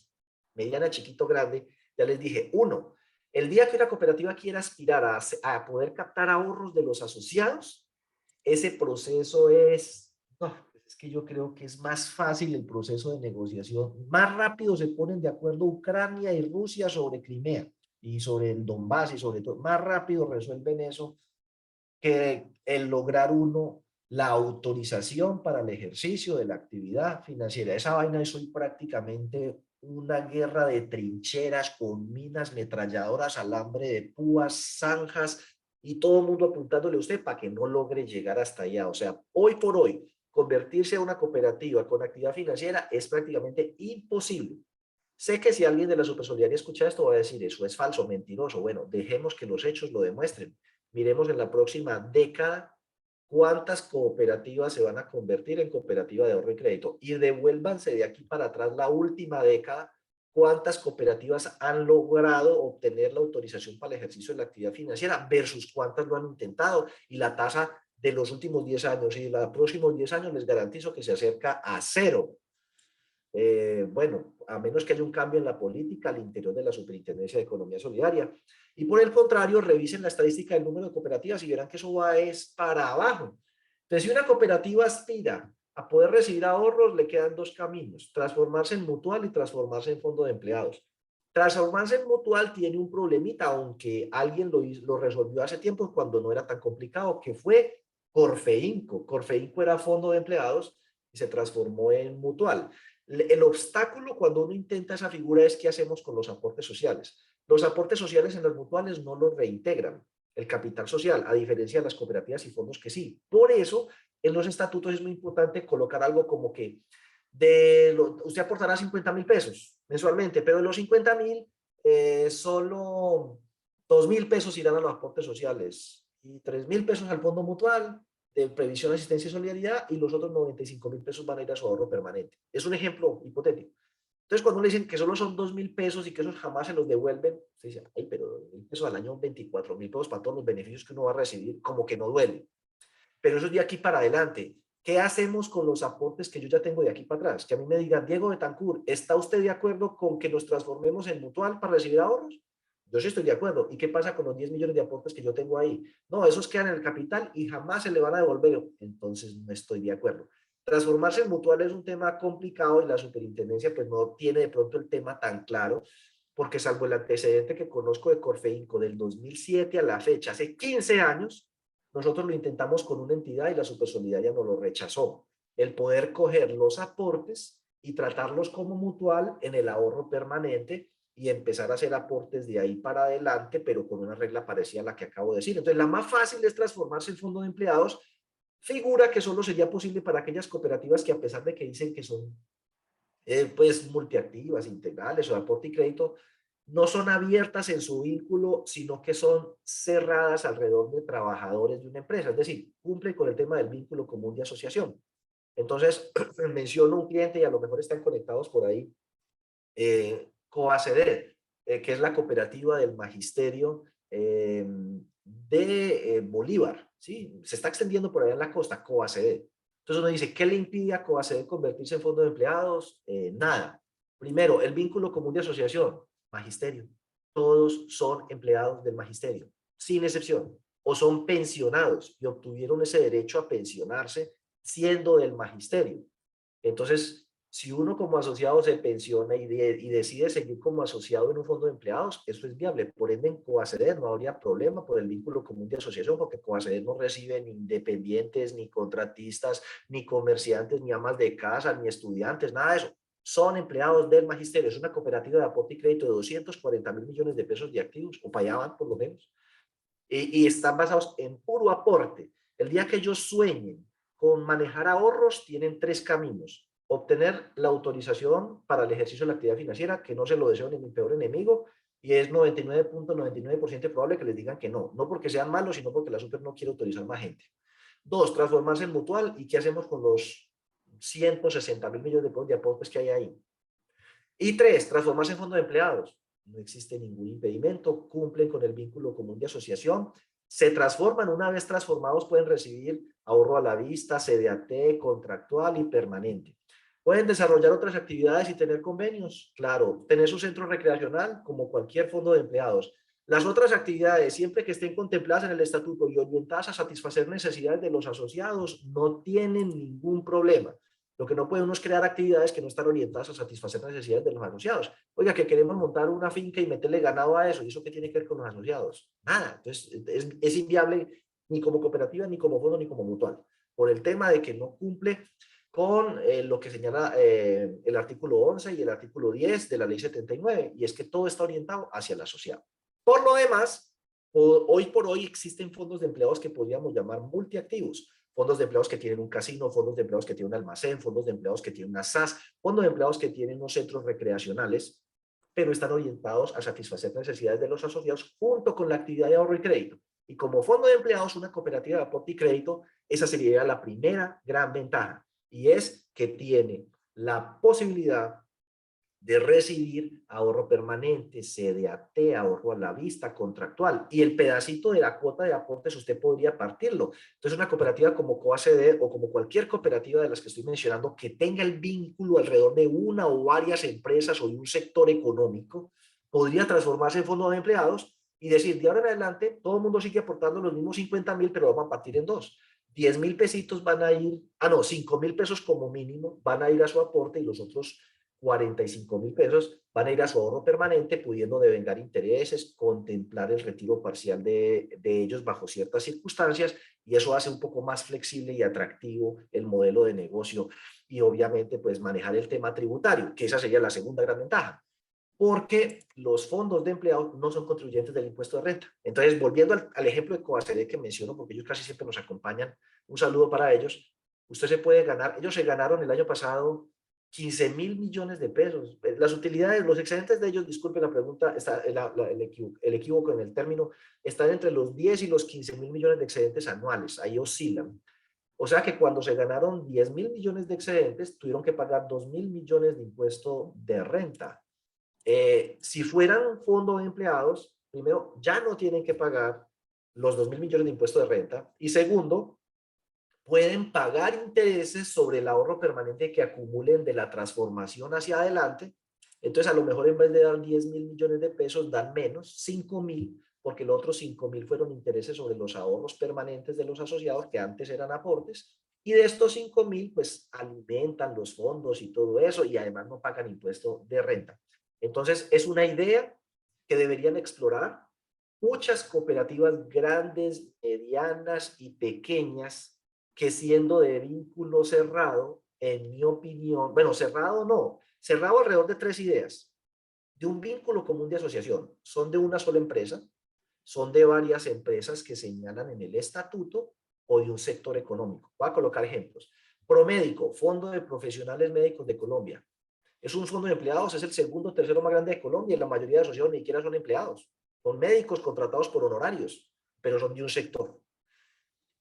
Mediana, chiquito, grande. Ya les dije, uno, el día que una cooperativa quiera aspirar a poder captar ahorros de los asociados, ese proceso no, es que yo creo que es más fácil el proceso de negociación. Más rápido se ponen de acuerdo Ucrania y Rusia sobre Crimea y sobre el Donbass y sobre todo. Más rápido resuelven eso que el lograr uno la autorización para el ejercicio de la actividad financiera. Esa vaina es hoy prácticamente una guerra de trincheras con minas, metralladoras, alambre de púas, zanjas y todo el mundo apuntándole a usted para que no logre llegar hasta allá. O sea, hoy por hoy, convertirse a una cooperativa con actividad financiera es prácticamente imposible. Sé que si alguien de la Supersolidaria escucha esto va a decir, eso es falso, mentiroso. Bueno, dejemos que los hechos lo demuestren. Miremos en la próxima década cuántas cooperativas se van a convertir en cooperativa de ahorro y crédito. Y devuélvanse de aquí para atrás la última década, cuántas cooperativas han logrado obtener la autorización para el ejercicio de la actividad financiera versus cuántas lo han intentado. Y la tasa de los últimos 10 años y de los próximos 10 años les garantizo que se acerca a cero. Bueno, a menos que haya un cambio en la política al interior de la Superintendencia de Economía Solidaria. Y por el contrario, revisen la estadística del número de cooperativas y verán que eso va es para abajo. Entonces, si una cooperativa aspira a poder recibir ahorros, le quedan dos caminos, transformarse en mutual y transformarse en fondo de empleados. Transformarse en mutual tiene un problemita, aunque alguien lo resolvió hace tiempo cuando no era tan complicado, que fue Corfeinco. Corfeinco era fondo de empleados y se transformó en mutual. El obstáculo cuando uno intenta esa figura es qué hacemos con los aportes sociales. Los aportes sociales en las mutuales no los reintegran el capital social, a diferencia de las cooperativas y fondos que sí. Por eso, en los estatutos es muy importante colocar algo como que usted aportará 50.000 pesos mensualmente, pero de los 50.000, solo 2.000 pesos irán a los aportes sociales y 3.000 pesos al fondo mutual de previsión, asistencia y solidaridad y los otros 95.000 pesos van a ir a su ahorro permanente. Es un ejemplo hipotético. Entonces, cuando le dicen que solo son 2.000 pesos y que esos jamás se los devuelven, se dice, ay, pero 2.000 pesos al año, 24.000 pesos para todos los beneficios que uno va a recibir, como que no duele. Pero eso es de aquí para adelante. ¿Qué hacemos con los aportes que yo ya tengo de aquí para atrás? Que a mí me digan, Diego Betancur, ¿está usted de acuerdo con que nos transformemos en mutual para recibir ahorros? Yo sí estoy de acuerdo. ¿Y qué pasa con los 10 millones de aportes que yo tengo ahí? No, esos quedan en el capital y jamás se le van a devolver. Entonces no estoy de acuerdo. Transformarse en mutual es un tema complicado y la superintendencia pues no tiene de pronto el tema tan claro. porque salvo el antecedente que conozco de Corfeinco del 2007 a la fecha, hace 15 años, nosotros lo intentamos con una entidad y la Supersolidaria nos lo rechazó. El poder coger los aportes y tratarlos como mutual en el ahorro permanente y empezar a hacer aportes de ahí para adelante, pero con una regla parecida a la que acabo de decir. Entonces, la más fácil es transformarse en fondo de empleados, figura que solo sería posible para aquellas cooperativas que, a pesar de que dicen que son pues multiactivas, integrales o de aporte y crédito, no son abiertas en su vínculo, sino que son cerradas alrededor de trabajadores de una empresa, es decir, cumplen con el tema del vínculo común de asociación. Entonces, menciono un cliente y a lo mejor están conectados por ahí, Coaceder, que es la cooperativa del magisterio de Bolívar, ¿sí? Se está extendiendo por allá en la costa, Coaceder. Entonces uno dice, ¿qué le impide a Coaceder convertirse en fondo de empleados? Nada. Primero, el vínculo común de asociación, magisterio. Todos son empleados del magisterio, sin excepción. O son pensionados y obtuvieron ese derecho a pensionarse siendo del magisterio. Entonces, si uno como asociado se pensiona y decide seguir como asociado en un fondo de empleados, eso es viable. Por ende, en Coaceder no habría problema por el vínculo común de asociación, porque Coaceder no recibe ni independientes, ni contratistas, ni comerciantes, ni amas de casa, ni estudiantes, nada de eso. Son empleados del magisterio. Es una cooperativa de aporte y crédito de 240.000 millones de pesos de activos, o para allá van por lo menos, y están basados en puro aporte. El día que ellos sueñen con manejar ahorros, tienen tres caminos: obtener la autorización para el ejercicio de la actividad financiera, que no se lo deseo ni mi peor enemigo, y es 99.99% probable que les digan que no, no porque sean malos, sino porque la super no quiere autorizar más gente. Dos, transformarse en mutual. ¿Y qué hacemos con los 160.000 millones de pesos de aportes que hay ahí? Y tres, transformarse en fondo de empleados. No existe ningún impedimento, cumplen con el vínculo común de asociación, se transforman, una vez transformados pueden recibir ahorro a la vista, CDAT, contractual y permanente. Pueden desarrollar otras actividades y tener convenios, claro, tener su centro recreacional como cualquier fondo de empleados. Las otras actividades, siempre que estén contempladas en el estatuto y orientadas a satisfacer necesidades de los asociados, no tienen ningún problema. Lo que no puede uno es crear actividades que no están orientadas a satisfacer necesidades de los asociados. Oiga, que queremos montar una finca y meterle ganado a eso, ¿y eso qué tiene que ver con los asociados? Nada. Entonces, es inviable ni como cooperativa, ni como fondo, ni como mutual, por el tema de que no cumple con lo que señala el artículo 11 y el artículo 10 de la ley 79, y es que todo está orientado hacia el asociado. Por lo demás, hoy por hoy existen fondos de empleados que podríamos llamar multiactivos: fondos de empleados que tienen un casino, fondos de empleados que tienen un almacén, fondos de empleados que tienen una SAS, fondos de empleados que tienen unos centros recreacionales, pero están orientados a satisfacer necesidades de los asociados junto con la actividad de ahorro y crédito. Y como fondo de empleados, una cooperativa de aporte y crédito, esa sería la primera gran ventaja, y es que tiene la posibilidad de recibir ahorro permanente, CDAT, ahorro a la vista, contractual, y el pedacito de la cuota de aportes usted podría partirlo. Entonces, una cooperativa como COACD o como cualquier cooperativa de las que estoy mencionando que tenga el vínculo alrededor de una o varias empresas o de un sector económico, podría transformarse en fondo de empleados y decir, de ahora en adelante, todo el mundo sigue aportando los mismos 50.000, pero vamos a partir en dos. 10.000 pesitos van a ir, 5.000 pesos como mínimo van a ir a su aporte, y los otros 45.000 pesos van a ir a su ahorro permanente, pudiendo devengar intereses, contemplar el retiro parcial de ellos bajo ciertas circunstancias, y eso hace un poco más flexible y atractivo el modelo de negocio, y obviamente pues manejar el tema tributario, que esa sería la segunda gran ventaja, porque los fondos de empleados no son contribuyentes del impuesto de renta. Entonces, volviendo al ejemplo de Coacede que menciono, porque ellos casi siempre nos acompañan, un saludo para ellos. Usted se puede ganar, ellos se ganaron el año pasado 15.000 millones de pesos. Las utilidades, los excedentes de ellos, disculpe la pregunta, está, el equívoco en el término, están entre los 10 y los 15.000 millones de excedentes anuales, ahí oscilan. O sea que cuando se ganaron 10.000 millones de excedentes, tuvieron que pagar 2.000 millones de impuesto de renta. Si fueran un fondo de empleados, primero, ya no tienen que pagar los 2.000 millones de impuesto de renta, y segundo, pueden pagar intereses sobre el ahorro permanente que acumulen de la transformación hacia adelante. Entonces, a lo mejor en vez de dar 10.000 millones de pesos, dan menos, 5.000, porque los otros 5.000 fueron intereses sobre los ahorros permanentes de los asociados, que antes eran aportes, y de estos 5.000, pues alimentan los fondos y todo eso, y además no pagan impuesto de renta. Entonces, es una idea que deberían explorar muchas cooperativas grandes, medianas y pequeñas que siendo de vínculo cerrado, en mi opinión, bueno, cerrado no, cerrado alrededor de tres ideas, de un vínculo común de asociación, son de una sola empresa, son de varias empresas que señalan en el estatuto o de un sector económico. Voy a colocar ejemplos. Promédico, Fondo de Profesionales Médicos de Colombia. Es un fondo de empleados, es el segundo o tercero más grande de Colombia y la mayoría de asociados ni siquiera son empleados. Son médicos contratados por honorarios, pero son de un sector.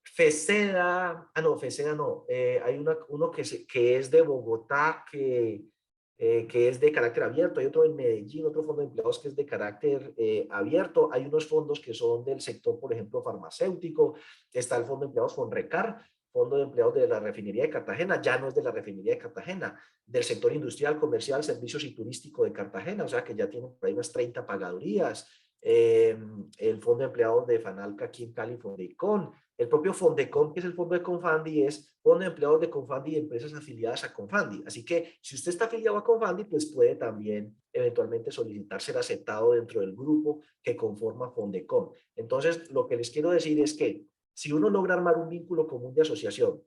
FESEDA, no, FESEDA no, hay uno que es de Bogotá, que es de carácter abierto, hay otro en Medellín, otro fondo de empleados que es de carácter abierto, hay unos fondos que son del sector, por ejemplo, farmacéutico, está el fondo de empleados Fonrecar, fondo de empleados de la refinería de Cartagena, ya no es de la refinería de Cartagena, del sector industrial, comercial, servicios y turístico de Cartagena, o sea que ya tienen por ahí unas 30 pagadurías, el fondo de empleados de Fanalca aquí en Cali, Fondecon, el propio Fondecon, que es el fondo de Confandi, es fondo de empleados de Confandi y empresas afiliadas a Confandi. Así que si usted está afiliado a Confandi, pues puede también eventualmente solicitar ser aceptado dentro del grupo que conforma Fondecon. Entonces, lo que les quiero decir es que si uno logra armar un vínculo común de asociación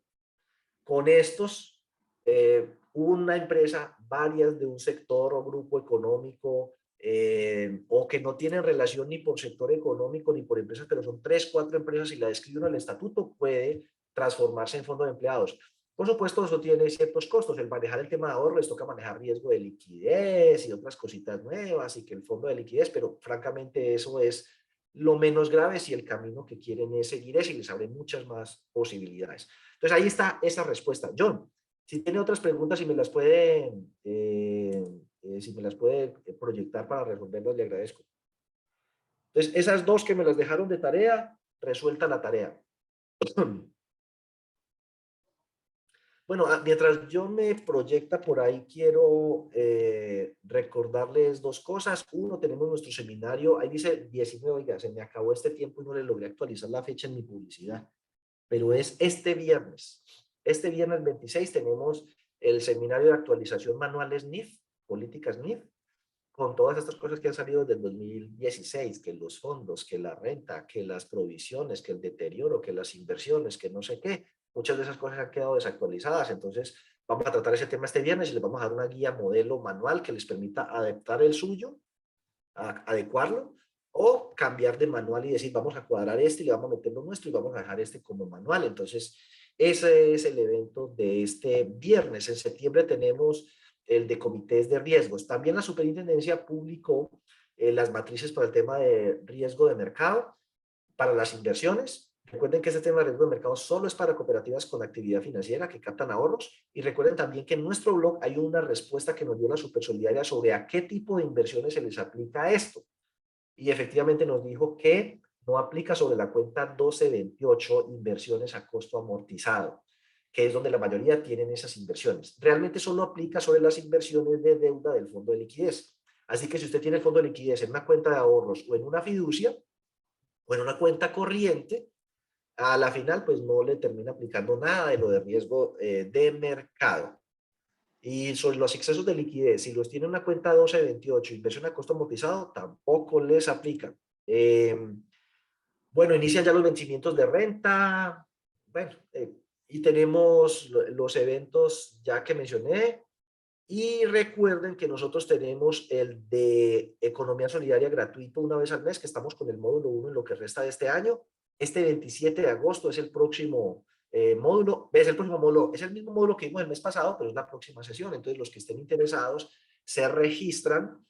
con estos, una empresa, varias de un sector o grupo económico, o que no tienen relación ni por sector económico ni por empresas, pero son 3, 4 empresas y la describen en el estatuto, puede transformarse en fondo de empleados. Por supuesto, eso tiene ciertos costos. El manejar el tema de ahorro les toca manejar riesgo de liquidez y otras cositas nuevas y que el fondo de liquidez, pero francamente eso es lo menos grave si el camino que quieren es seguir ese y les abre muchas más posibilidades. Entonces ahí está esa respuesta. John, si tiene otras preguntas, si me las puede proyectar para resolverlas, le agradezco. Entonces, esas dos que me las dejaron de tarea, resuelta la tarea. Bueno, mientras yo me proyecta por ahí, quiero recordarles dos cosas. Uno, tenemos nuestro seminario, ahí dice 19, oiga, se me acabó este tiempo y no le logré actualizar la fecha en mi publicidad, pero es este viernes. Este viernes 26 tenemos el seminario de actualización manuales NIF, políticas NIF, con todas estas cosas que han salido desde el 2016, que los fondos, que la renta, que las provisiones, que el deterioro, que las inversiones, que no sé qué, muchas de esas cosas han quedado desactualizadas, entonces vamos a tratar ese tema este viernes y les vamos a dar una guía modelo manual que les permita adaptar el suyo, adecuarlo, o cambiar de manual y decir, vamos a cuadrar este y le vamos a meter lo nuestro y vamos a dejar este como manual. Entonces, ese es el evento de este viernes. En septiembre tenemos el de comités de riesgos. También la superintendencia publicó las matrices para el tema de riesgo de mercado, para las inversiones. Recuerden que este tema de riesgo de mercado solo es para cooperativas con actividad financiera que captan ahorros. Y recuerden también que en nuestro blog hay una respuesta que nos dio la Supersolidaria sobre a qué tipo de inversiones se les aplica esto. Y efectivamente nos dijo que no aplica sobre la cuenta 1228 inversiones a costo amortizado, que es donde la mayoría tienen esas inversiones. Realmente solo aplica sobre las inversiones de deuda del fondo de liquidez. Así que si usted tiene el fondo de liquidez en una cuenta de ahorros o en una fiducia o en una cuenta corriente, a la final pues no le termina aplicando nada de lo de riesgo de mercado. Y sobre los excesos de liquidez, si los tiene en una cuenta 1228, inversión a costo amortizado, tampoco les aplica. Bueno, inician ya los vencimientos de renta. Bueno, y tenemos los eventos ya que mencioné. Y recuerden que nosotros tenemos el de Economía Solidaria gratuito una vez al mes, que estamos con el módulo 1 en lo que resta de este año. Este 27 de agosto es el próximo módulo, es el próximo módulo, es el mismo módulo que vimos el mes pasado, pero es la próxima sesión. Entonces, los que estén interesados se registran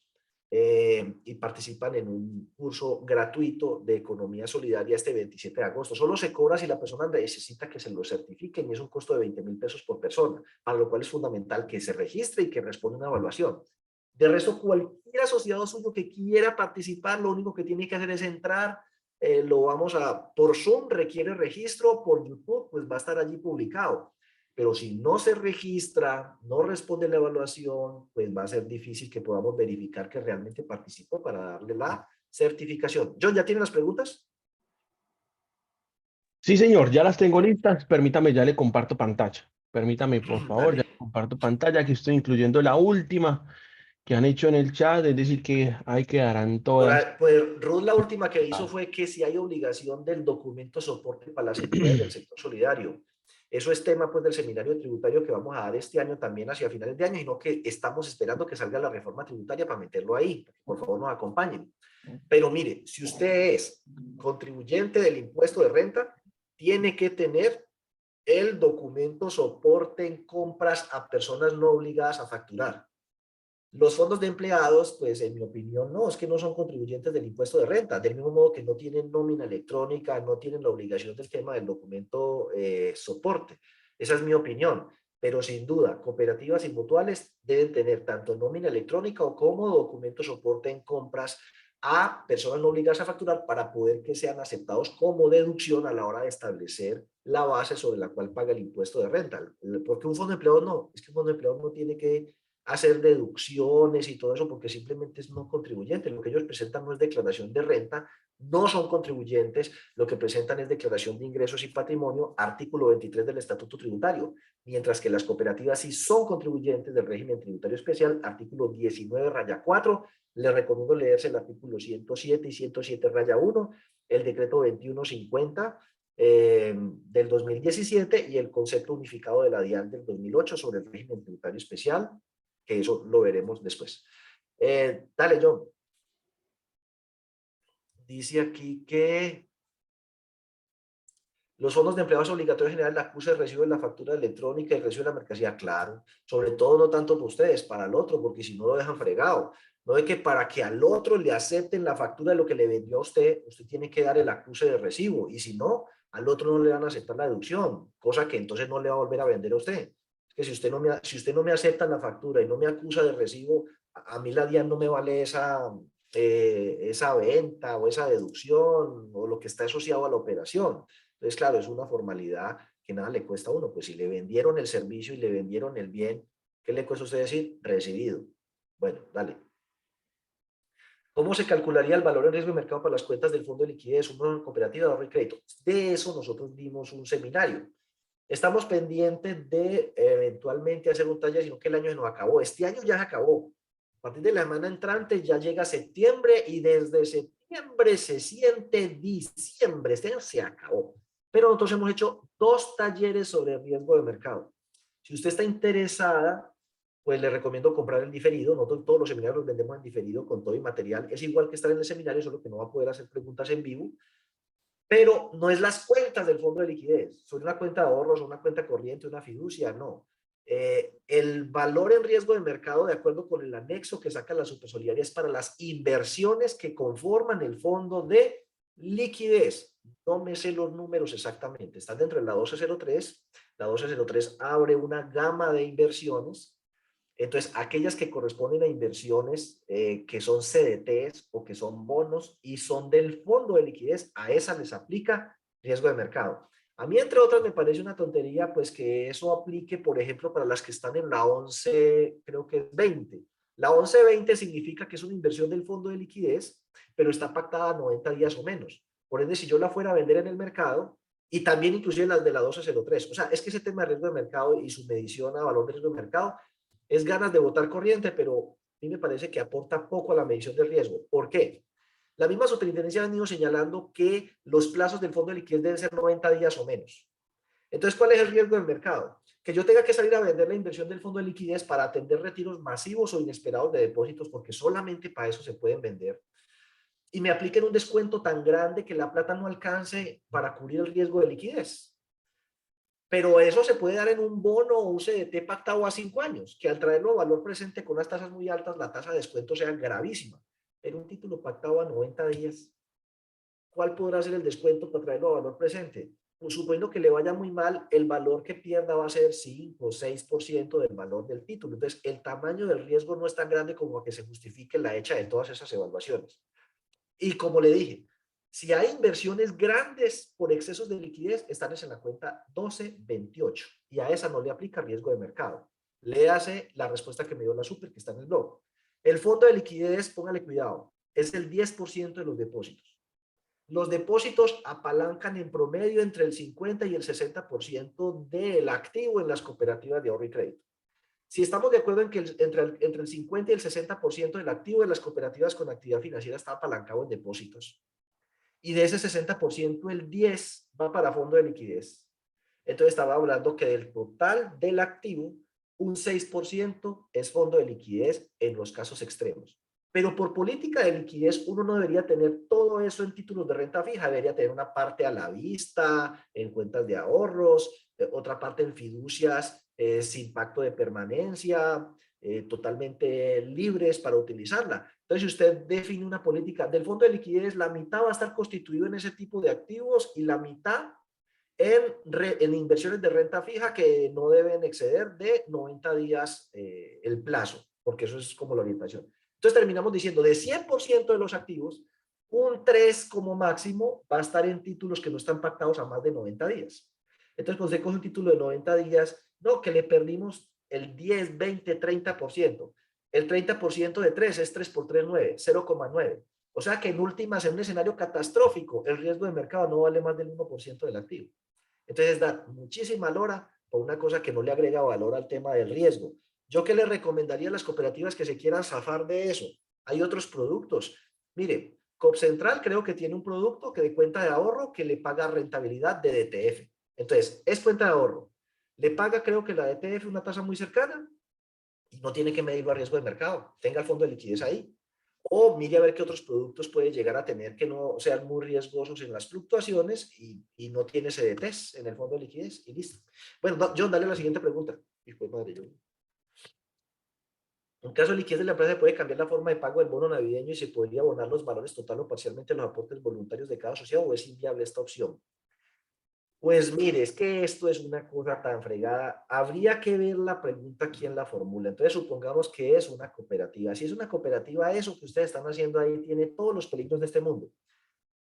y participan en un curso gratuito de Economía Solidaria este 27 de agosto. Solo se cobra si la persona necesita que se lo certifiquen y es un costo de 20.000 pesos por persona, para lo cual es fundamental que se registre y que responda una evaluación. De resto, cualquier asociado suyo que quiera participar, lo único que tiene que hacer es entrar, lo vamos a, por Zoom requiere registro, por YouTube pues va a estar allí publicado. Pero si no se registra, no responde la evaluación, pues va a ser difícil que podamos verificar que realmente participó para darle la certificación. John, ¿ya tiene las preguntas? Sí, señor, ya las tengo listas. Permítame, ya le comparto pantalla. Permítame, por favor, ya Dale. le comparto pantalla. Aquí estoy incluyendo la última, que han hecho en el chat, es decir, que ahí quedarán todas. Pues Ruth la última que hizo fue que si hay obligación del documento soporte para las entidades del sector solidario. Eso es tema pues del seminario tributario que vamos a dar este año también hacia finales de año, y no que estamos esperando que salga la reforma tributaria para meterlo ahí. Por favor, nos acompañen. Pero mire, si usted es contribuyente del impuesto de renta, tiene que tener el documento soporte en compras a personas no obligadas a facturar. Los fondos de empleados, pues en mi opinión, no, es que no son contribuyentes del impuesto de renta, del mismo modo que no tienen nómina electrónica, no tienen la obligación del tema del documento soporte. Esa es mi opinión. Pero sin duda, cooperativas y mutuales deben tener tanto nómina electrónica o como documento soporte en compras a personas no obligadas a facturar para poder que sean aceptados como deducción a la hora de establecer la base sobre la cual paga el impuesto de renta. Porque un fondo de empleados no, es que un fondo de empleados no tiene que hacer deducciones y todo eso porque simplemente es no contribuyente. Lo que ellos presentan no es declaración de renta, no son contribuyentes, lo que presentan es declaración de ingresos y patrimonio, artículo 23 del Estatuto Tributario, mientras que las cooperativas sí son contribuyentes del régimen tributario especial, artículo 19-4. Les recomiendo leerse el artículo 107 y 107-1, el decreto 2150 del 2017 y el concepto unificado de la DIAN del 2008 sobre el régimen tributario especial, que eso lo veremos después. Dale, John. Dice aquí que los fondos de empleados obligatorios generan la acuse de recibo de la factura electrónica y el recibo de la mercancía, claro. Sobre todo no tanto para ustedes, para el otro, porque si no lo dejan fregado. No es que para que al otro le acepten la factura de lo que le vendió a usted, usted tiene que dar el acuse de recibo. Y si no, al otro no le van a aceptar la deducción, cosa que entonces no le va a volver a vender a usted. Es que si usted no me acepta la factura y no me acusa de recibo, a mí la DIAN no me vale esa venta o esa deducción o lo que está asociado a la operación. Entonces, claro, es una formalidad que nada le cuesta a uno. Pues si le vendieron el servicio y le vendieron el bien, ¿qué le cuesta a usted decir? Recibido. Bueno, dale. ¿Cómo se calcularía el valor en riesgo de mercado para las cuentas del fondo de liquidez, una cooperativa de ahorro y crédito? De eso nosotros dimos un seminario. Estamos pendientes de eventualmente hacer un taller, sino que el año se nos acabó. Este año ya se acabó. A partir de la semana entrante ya llega septiembre y desde septiembre se siente diciembre. Este año se acabó. Pero nosotros hemos hecho 2 talleres sobre riesgo de mercado. Si usted está interesada, pues le recomiendo comprar el diferido. Nosotros todos los seminarios los vendemos en diferido con todo y material. Es igual que estar en el seminario, solo que no va a poder hacer preguntas en vivo. Pero no es las cuentas del fondo de liquidez. Son una cuenta de ahorros, una cuenta corriente, una fiducia, no. El valor en riesgo de mercado, de acuerdo con el anexo que saca la Supersolidaria, es para las inversiones que conforman el fondo de liquidez. No me sé los números exactamente. Están dentro de la 1203. La 1203 abre una gama de inversiones. Entonces, aquellas que corresponden a inversiones que son CDTs o que son bonos y son del fondo de liquidez, a esas les aplica riesgo de mercado. A mí, entre otras, me parece una tontería, pues que eso aplique, por ejemplo, para las que están en la 11, creo que es 20. La 1120 significa que es una inversión del fondo de liquidez, pero está pactada a 90 días o menos. Por ende, si yo la fuera a vender en el mercado, y también inclusive las de la 1203, o sea, es que ese tema de riesgo de mercado y su medición a valor de riesgo de mercado es ganas de votar corriente, pero a mí me parece que aporta poco a la medición del riesgo. ¿Por qué? La misma superintendencia ha venido señalando que los plazos del fondo de liquidez deben ser 90 días o menos. Entonces, ¿cuál es el riesgo del mercado? Que yo tenga que salir a vender la inversión del fondo de liquidez para atender retiros masivos o inesperados de depósitos, porque solamente para eso se pueden vender, y me apliquen un descuento tan grande que la plata no alcance para cubrir el riesgo de liquidez. Pero eso se puede dar en un bono o un CDT pactado a 5 años, que al traerlo a valor presente con unas tasas muy altas, la tasa de descuento sea gravísima. En un título pactado a 90 días, ¿cuál podrá ser el descuento para traerlo a valor presente? Pues suponiendo que le vaya muy mal, el valor que pierda va a ser 5 o 6% del valor del título. Entonces, el tamaño del riesgo no es tan grande como a que se justifique la hecha de todas esas evaluaciones. Y como le dije, si hay inversiones grandes por excesos de liquidez, están en la cuenta 1228 y a esa no le aplica riesgo de mercado. Léase la respuesta que me dio la Super, que está en el blog. El fondo de liquidez, póngale cuidado, es el 10% de los depósitos. Los depósitos apalancan en promedio entre el 50 y el 60% del activo en las cooperativas de ahorro y crédito. Si estamos de acuerdo en que entre el 50 y el 60% del activo de las cooperativas con actividad financiera está apalancado en depósitos, y de ese 60%, el 10 va para fondo de liquidez. Entonces estaba hablando que del total del activo, un 6% es fondo de liquidez en los casos extremos. Pero por política de liquidez, uno no debería tener todo eso en títulos de renta fija, debería tener una parte a la vista, en cuentas de ahorros, otra parte en fiducias sin pacto de permanencia, totalmente libres para utilizarla. Entonces, si usted define una política del fondo de liquidez, la mitad va a estar constituido en ese tipo de activos y la mitad en inversiones de renta fija que no deben exceder de 90 días el plazo, porque eso es como la orientación. Entonces terminamos diciendo de 100% de los activos, un 3 como máximo va a estar en títulos que no están pactados a más de 90 días. Entonces, cuando usted coge un título de 90 días, no, que le perdimos el 10, 20, 30%. El 30% de 3 es 3 por 3, 9, 0,9. O sea que en últimas, en un escenario catastrófico, el riesgo de mercado no vale más del 1% del activo. Entonces da muchísima lora por una cosa que no le agrega valor al tema del riesgo. ¿Yo qué le recomendaría a las cooperativas que se quieran zafar de eso? Hay otros productos. Mire, Copcentral creo que tiene un producto que de cuenta de ahorro que le paga rentabilidad de DTF. Entonces, es cuenta de ahorro. Le paga, creo que la DTF, una tasa muy cercana y no tiene que medirlo a riesgo de mercado. Tenga el fondo de liquidez ahí. O mire a ver qué otros productos puede llegar a tener que no sean muy riesgosos en las fluctuaciones y no tiene CDTs en el fondo de liquidez y listo. Bueno, John, dale la siguiente pregunta. Hijo madre, John. En caso de liquidez de la empresa, ¿se puede cambiar la forma de pago del bono navideño y se podría abonar los valores total o parcialmente a los aportes voluntarios de cada asociado o es inviable esta opción? Pues mire, es que esto es una cosa tan fregada. Habría que ver la pregunta quién la formula. Entonces, supongamos que es una cooperativa. Si es una cooperativa, eso que ustedes están haciendo ahí tiene todos los peligros de este mundo.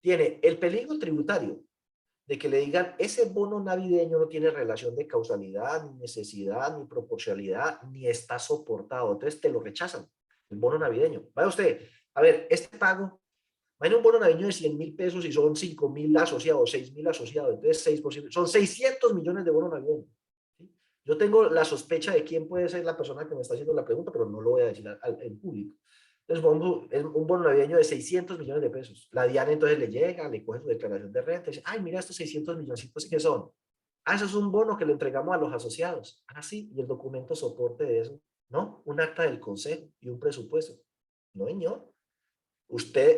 Tiene el peligro tributario de que le digan, ese bono navideño no tiene relación de causalidad, ni necesidad, ni proporcionalidad, ni está soportado. Entonces, te lo rechazan, el bono navideño. Vaya usted, a ver, este pago. Imagina un bono navideño de 100.000 pesos y son 5.000 asociados, 6.000 asociados. Entonces, 6 son 600 millones de bono navideño. ¿Sí? Yo tengo la sospecha de quién puede ser la persona que me está haciendo la pregunta, pero no lo voy a decir en público. Entonces, es un bono navideño de 600 millones de pesos. La DIAN entonces le llega, le coge su declaración de renta y dice, ay, mira estos 600 milloncitos, ¿qué son? Ah, eso es un bono que le entregamos a los asociados. Ah, sí, y el documento soporte de eso. No, un acta del consejo y un presupuesto. No, señor.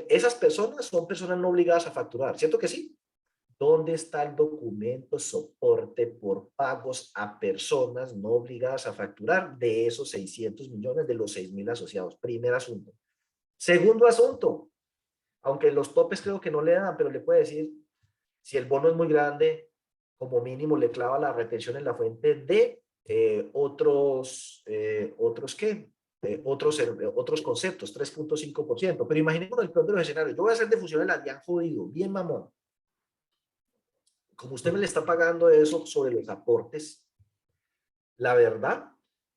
Esas personas son personas no obligadas a facturar, ¿cierto que sí? ¿Dónde está el documento soporte por pagos a personas no obligadas a facturar de esos 600 millones de los 6.000 asociados? Primer asunto. Segundo asunto, aunque los topes creo que no le dan, pero le puede decir, si el bono es muy grande, como mínimo le clava la retención en la fuente de otros conceptos, 3,5%. Pero imaginemos el peor de los escenarios. Yo voy a hacer de fusiones la DIAN jodido, bien mamón. Como usted me le está pagando eso sobre los aportes, la verdad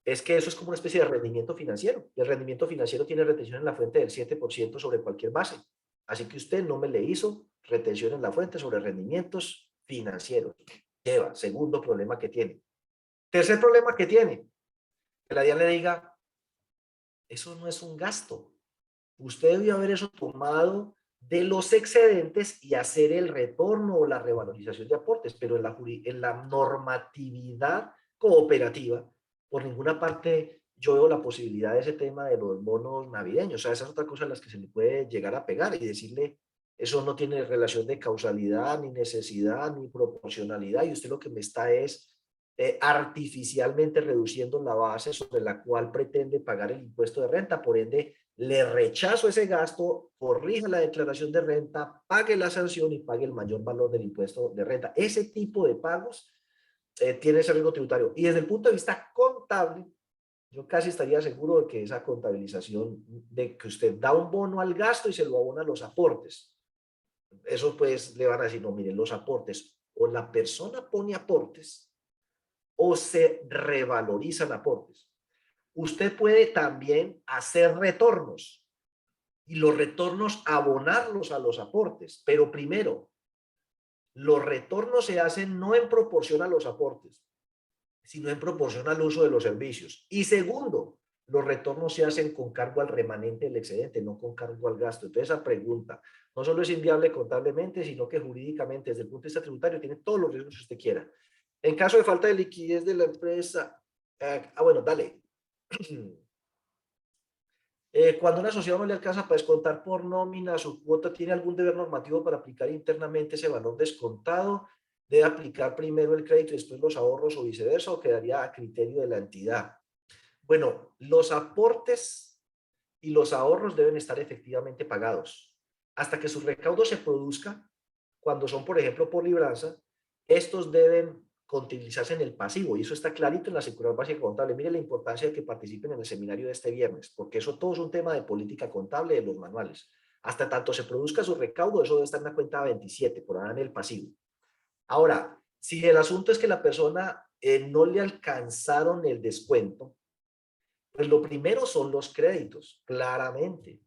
es que eso es como una especie de rendimiento financiero. Y el rendimiento financiero tiene retención en la fuente del 7% sobre cualquier base. Así que usted no me le hizo retención en la fuente sobre rendimientos financieros. Lleva, segundo problema que tiene. Tercer problema que tiene, que la DIAN le diga, eso no es un gasto. Usted debió haber eso tomado de los excedentes y hacer el retorno o la revalorización de aportes, pero en la normatividad cooperativa, por ninguna parte yo veo la posibilidad de ese tema de los bonos navideños. O sea, esa es otra cosa a las que se le puede llegar a pegar y decirle, eso no tiene relación de causalidad, ni necesidad, ni proporcionalidad, y usted lo que me está es artificialmente reduciendo la base sobre la cual pretende pagar el impuesto de renta. Por ende, le rechazo ese gasto, corrija la declaración de renta, pague la sanción y pague el mayor valor del impuesto de renta. Ese tipo de pagos tiene ese riesgo tributario. Y desde el punto de vista contable, yo casi estaría seguro de que esa contabilización, de que usted da un bono al gasto y se lo abona a los aportes, eso pues le van a decir, no, miren, los aportes, o la persona pone aportes, o se revalorizan aportes. Usted puede también hacer retornos y los retornos abonarlos a los aportes, pero primero, los retornos se hacen no en proporción a los aportes, sino en proporción al uso de los servicios. Y segundo, los retornos se hacen con cargo al remanente del excedente, no con cargo al gasto. Entonces, esa pregunta no solo es inviable contablemente, sino que jurídicamente, desde el punto de vista tributario, tiene todos los riesgos que usted quiera. En caso de falta de liquidez de la empresa, bueno, dale. Cuando una sociedad no le alcanza para descontar por nómina su cuota, tiene algún deber normativo para aplicar internamente ese valor descontado, debe aplicar primero el crédito y después los ahorros o viceversa, o quedaría a criterio de la entidad. Bueno, los aportes y los ahorros deben estar efectivamente pagados. Hasta que su recaudo se produzca, cuando son, por ejemplo, por libranza, estos deben contabilizarse en el pasivo, y eso está clarito en la circular básica contable. Mire la importancia de que participen en el seminario de este viernes, porque eso todo es un tema de política contable de los manuales. Hasta tanto se produzca su recaudo, eso debe estar en la cuenta 27, por ahora en el pasivo. Ahora, si el asunto es que la persona no le alcanzaron el descuento, pues lo primero son los créditos, claramente.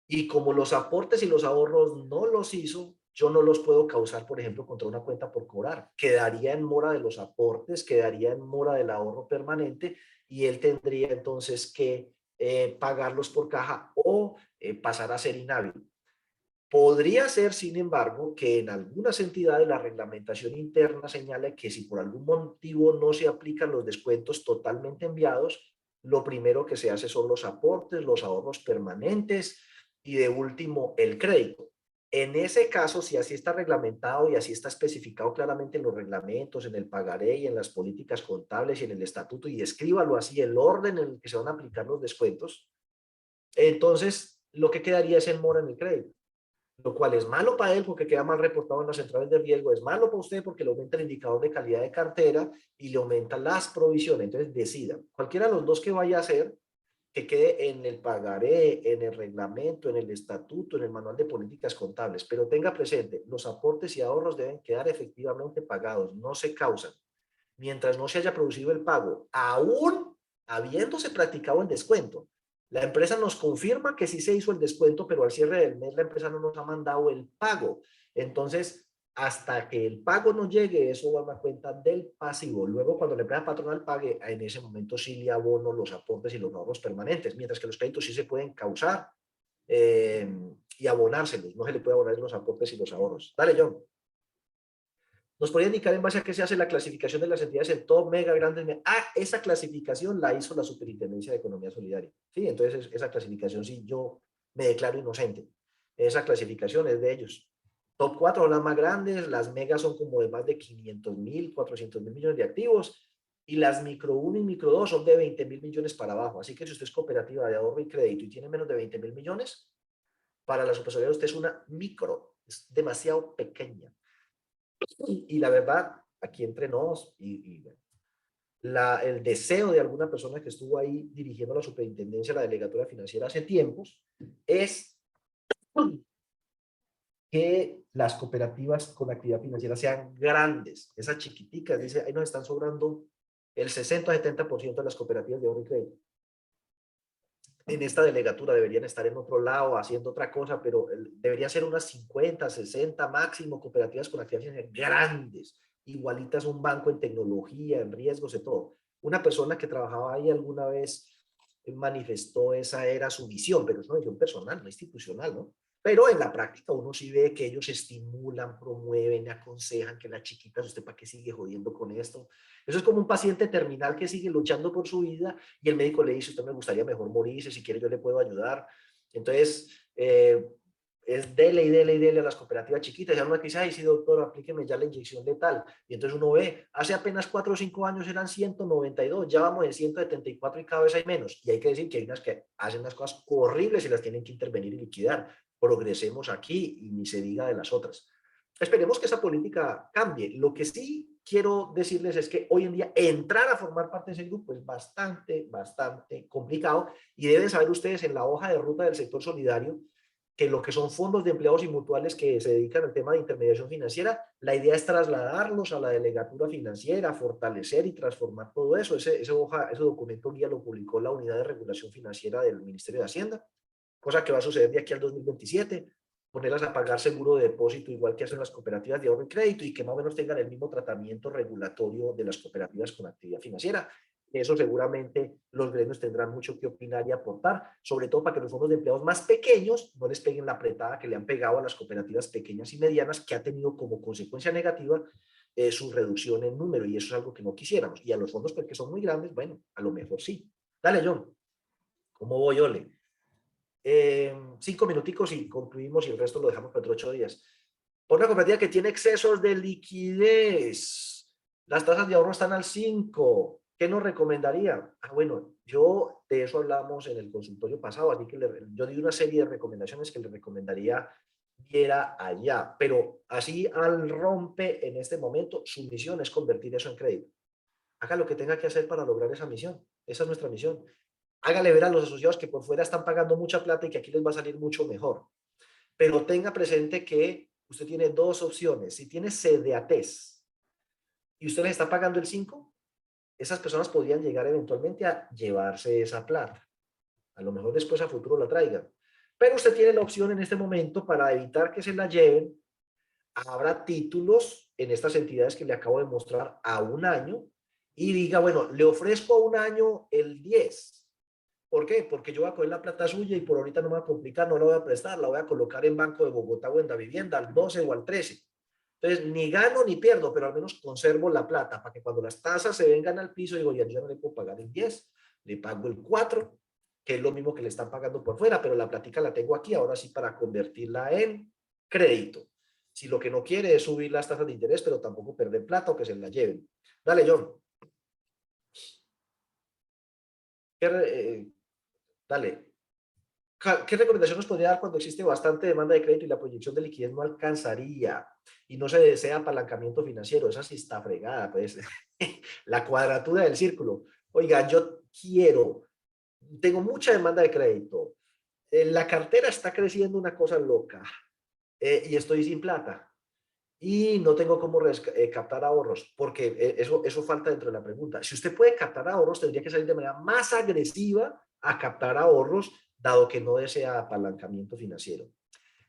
Y como los aportes y los ahorros no los hizo, yo no los puedo causar, por ejemplo, contra una cuenta por cobrar. Quedaría en mora de los aportes, quedaría en mora del ahorro permanente y él tendría entonces que pagarlos por caja o pasar a ser inhábil. Podría ser, sin embargo, que en algunas entidades la reglamentación interna señala que si por algún motivo no se aplican los descuentos totalmente enviados, lo primero que se hace son los aportes, los ahorros permanentes y de último el crédito. En ese caso, si así está reglamentado y así está especificado claramente en los reglamentos, en el pagaré y en las políticas contables y en el estatuto, y escríbalo así, el orden en el que se van a aplicar los descuentos, entonces lo que quedaría es en mora en el crédito, lo cual es malo para él porque queda mal reportado en las centrales de riesgo, es malo para usted porque le aumenta el indicador de calidad de cartera y le aumenta las provisiones. Entonces decida, cualquiera de los dos que vaya a hacer, que quede en el pagaré, en el reglamento, en el estatuto, en el manual de políticas contables, pero tenga presente, los aportes y ahorros deben quedar efectivamente pagados, no se causan. Mientras no se haya producido el pago, aún habiéndose practicado el descuento, la empresa nos confirma que sí se hizo el descuento, pero al cierre del mes la empresa no nos ha mandado el pago. Entonces, hasta que el pago no llegue, eso va a la cuenta del pasivo. Luego, cuando la empresa patronal pague, en ese momento sí le abono los aportes y los ahorros permanentes, mientras que los créditos sí se pueden causar y abonárselos. No se le puede abonar los aportes y los ahorros. Dale, John. ¿Nos podría indicar en base a qué se hace la clasificación de las entidades en top, mega, grandes? Esa clasificación la hizo la Superintendencia de Economía Solidaria. Sí, entonces esa clasificación sí yo me declaro inocente. Esa clasificación es de ellos. Top 4 son las más grandes, las megas son como de más de 500.000, 400.000 millones de activos, y las micro 1 y micro 2 son de 20.000 millones para abajo. Así que si usted es cooperativa de ahorro y crédito y tiene menos de 20.000 millones, para la Supersolidaria usted es una micro, es demasiado pequeña. Y la verdad, aquí entre nos el deseo de alguna persona que estuvo ahí dirigiendo la superintendencia, la delegatura financiera hace tiempos, es que las cooperativas con actividad financiera sean grandes. Esas chiquiticas, dice, ahí nos están sobrando el 60-70% de las cooperativas de ahorro y crédito. En esta delegatura deberían estar en otro lado haciendo otra cosa, pero debería ser unas 50, 60 máximo cooperativas con actividades grandes, igualitas a un banco en tecnología, en riesgos, de todo. Una persona que trabajaba ahí alguna vez manifestó esa era su visión, pero es una visión personal, no institucional, ¿no? Pero en la práctica uno sí ve que ellos estimulan, promueven, aconsejan que las chiquitas, ¿usted para qué sigue jodiendo con esto? Eso es como un paciente terminal que sigue luchando por su vida y el médico le dice, usted me gustaría mejor morirse, si quiere yo le puedo ayudar. Entonces, es dele y dele y dele a las cooperativas chiquitas. Ya uno que dice, ay, sí, doctor, aplíqueme ya la inyección letal. Y entonces uno ve, hace apenas 4 o 5 años eran 192, ya vamos en 174 y cada vez hay menos. Y hay que decir que hay unas que hacen unas cosas horribles y las tienen que intervenir y liquidar. Progresemos aquí y ni se diga de las otras. Esperemos que esa política cambie. Lo que sí quiero decirles es que hoy en día entrar a formar parte de ese grupo es bastante complicado y deben saber ustedes en la hoja de ruta del sector solidario que lo que son fondos de empleados y mutuales que se dedican al tema de intermediación financiera, la idea es trasladarlos a la delegatura financiera, fortalecer y transformar todo eso. Ese documento guía lo publicó la Unidad de Regulación Financiera del Ministerio de Hacienda, cosa que va a suceder de aquí al 2027. ponerlas a pagar seguro de depósito igual que hacen las cooperativas de ahorro y crédito y que más o menos tengan el mismo tratamiento regulatorio de las cooperativas con actividad financiera. Eso seguramente los gremios tendrán mucho que opinar y aportar, sobre todo para que los fondos de empleados más pequeños no les peguen la apretada que le han pegado a las cooperativas pequeñas y medianas, que ha tenido como consecuencia negativa su reducción en número, y eso es algo que no quisiéramos. Y a los fondos que son muy grandes, bueno, a lo mejor sí. Dale, John. ¿Cómo voy, Ole? 5 minuticos y concluimos y el resto lo dejamos para otros 8 días. Por una cooperativa que tiene excesos de liquidez, las tasas de ahorro están al 5. ¿Qué nos recomendaría? Bueno, yo de eso hablamos en el consultorio pasado, así que yo di una serie de recomendaciones que le recomendaría viera allá, pero así al rompe en este momento, su misión es convertir eso en crédito. Haga lo que tenga que hacer para lograr esa misión. Esa es nuestra misión. Hágale ver a los asociados que por fuera están pagando mucha plata y que aquí les va a salir mucho mejor. Pero tenga presente que usted tiene dos opciones. Si tiene CDATES y usted les está pagando el 5, esas personas podrían llegar eventualmente a llevarse esa plata. A lo mejor después a futuro la traigan. Pero usted tiene la opción en este momento para evitar que se la lleven. Habrá títulos en estas entidades que le acabo de mostrar a un año y diga, bueno, le ofrezco a un año el 10. ¿Por qué? Porque yo voy a coger la plata suya y por ahorita no me va a complicar, no la voy a prestar, la voy a colocar en Banco de Bogotá o en la vivienda al 12 o al 13. Entonces, ni gano ni pierdo, pero al menos conservo la plata para que cuando las tasas se vengan al piso, digo, ya yo no le puedo pagar el 10, le pago el 4, que es lo mismo que le están pagando por fuera, pero la plática la tengo aquí, ahora sí, para convertirla en crédito. Si lo que no quiere es subir las tasas de interés, pero tampoco perder plata o que se la lleven. Dale, John. Dale. ¿Qué recomendación nos podría dar cuando existe bastante demanda de crédito y la proyección de liquidez no alcanzaría y no se desea apalancamiento financiero? Esa sí está fregada, pues. La cuadratura del círculo. Oiga, yo tengo mucha demanda de crédito. La cartera está creciendo una cosa loca y estoy sin plata. Y no tengo cómo captar ahorros, porque eso falta dentro de la pregunta. Si usted puede captar ahorros, tendría que salir de manera más agresiva a captar ahorros, dado que no desea apalancamiento financiero.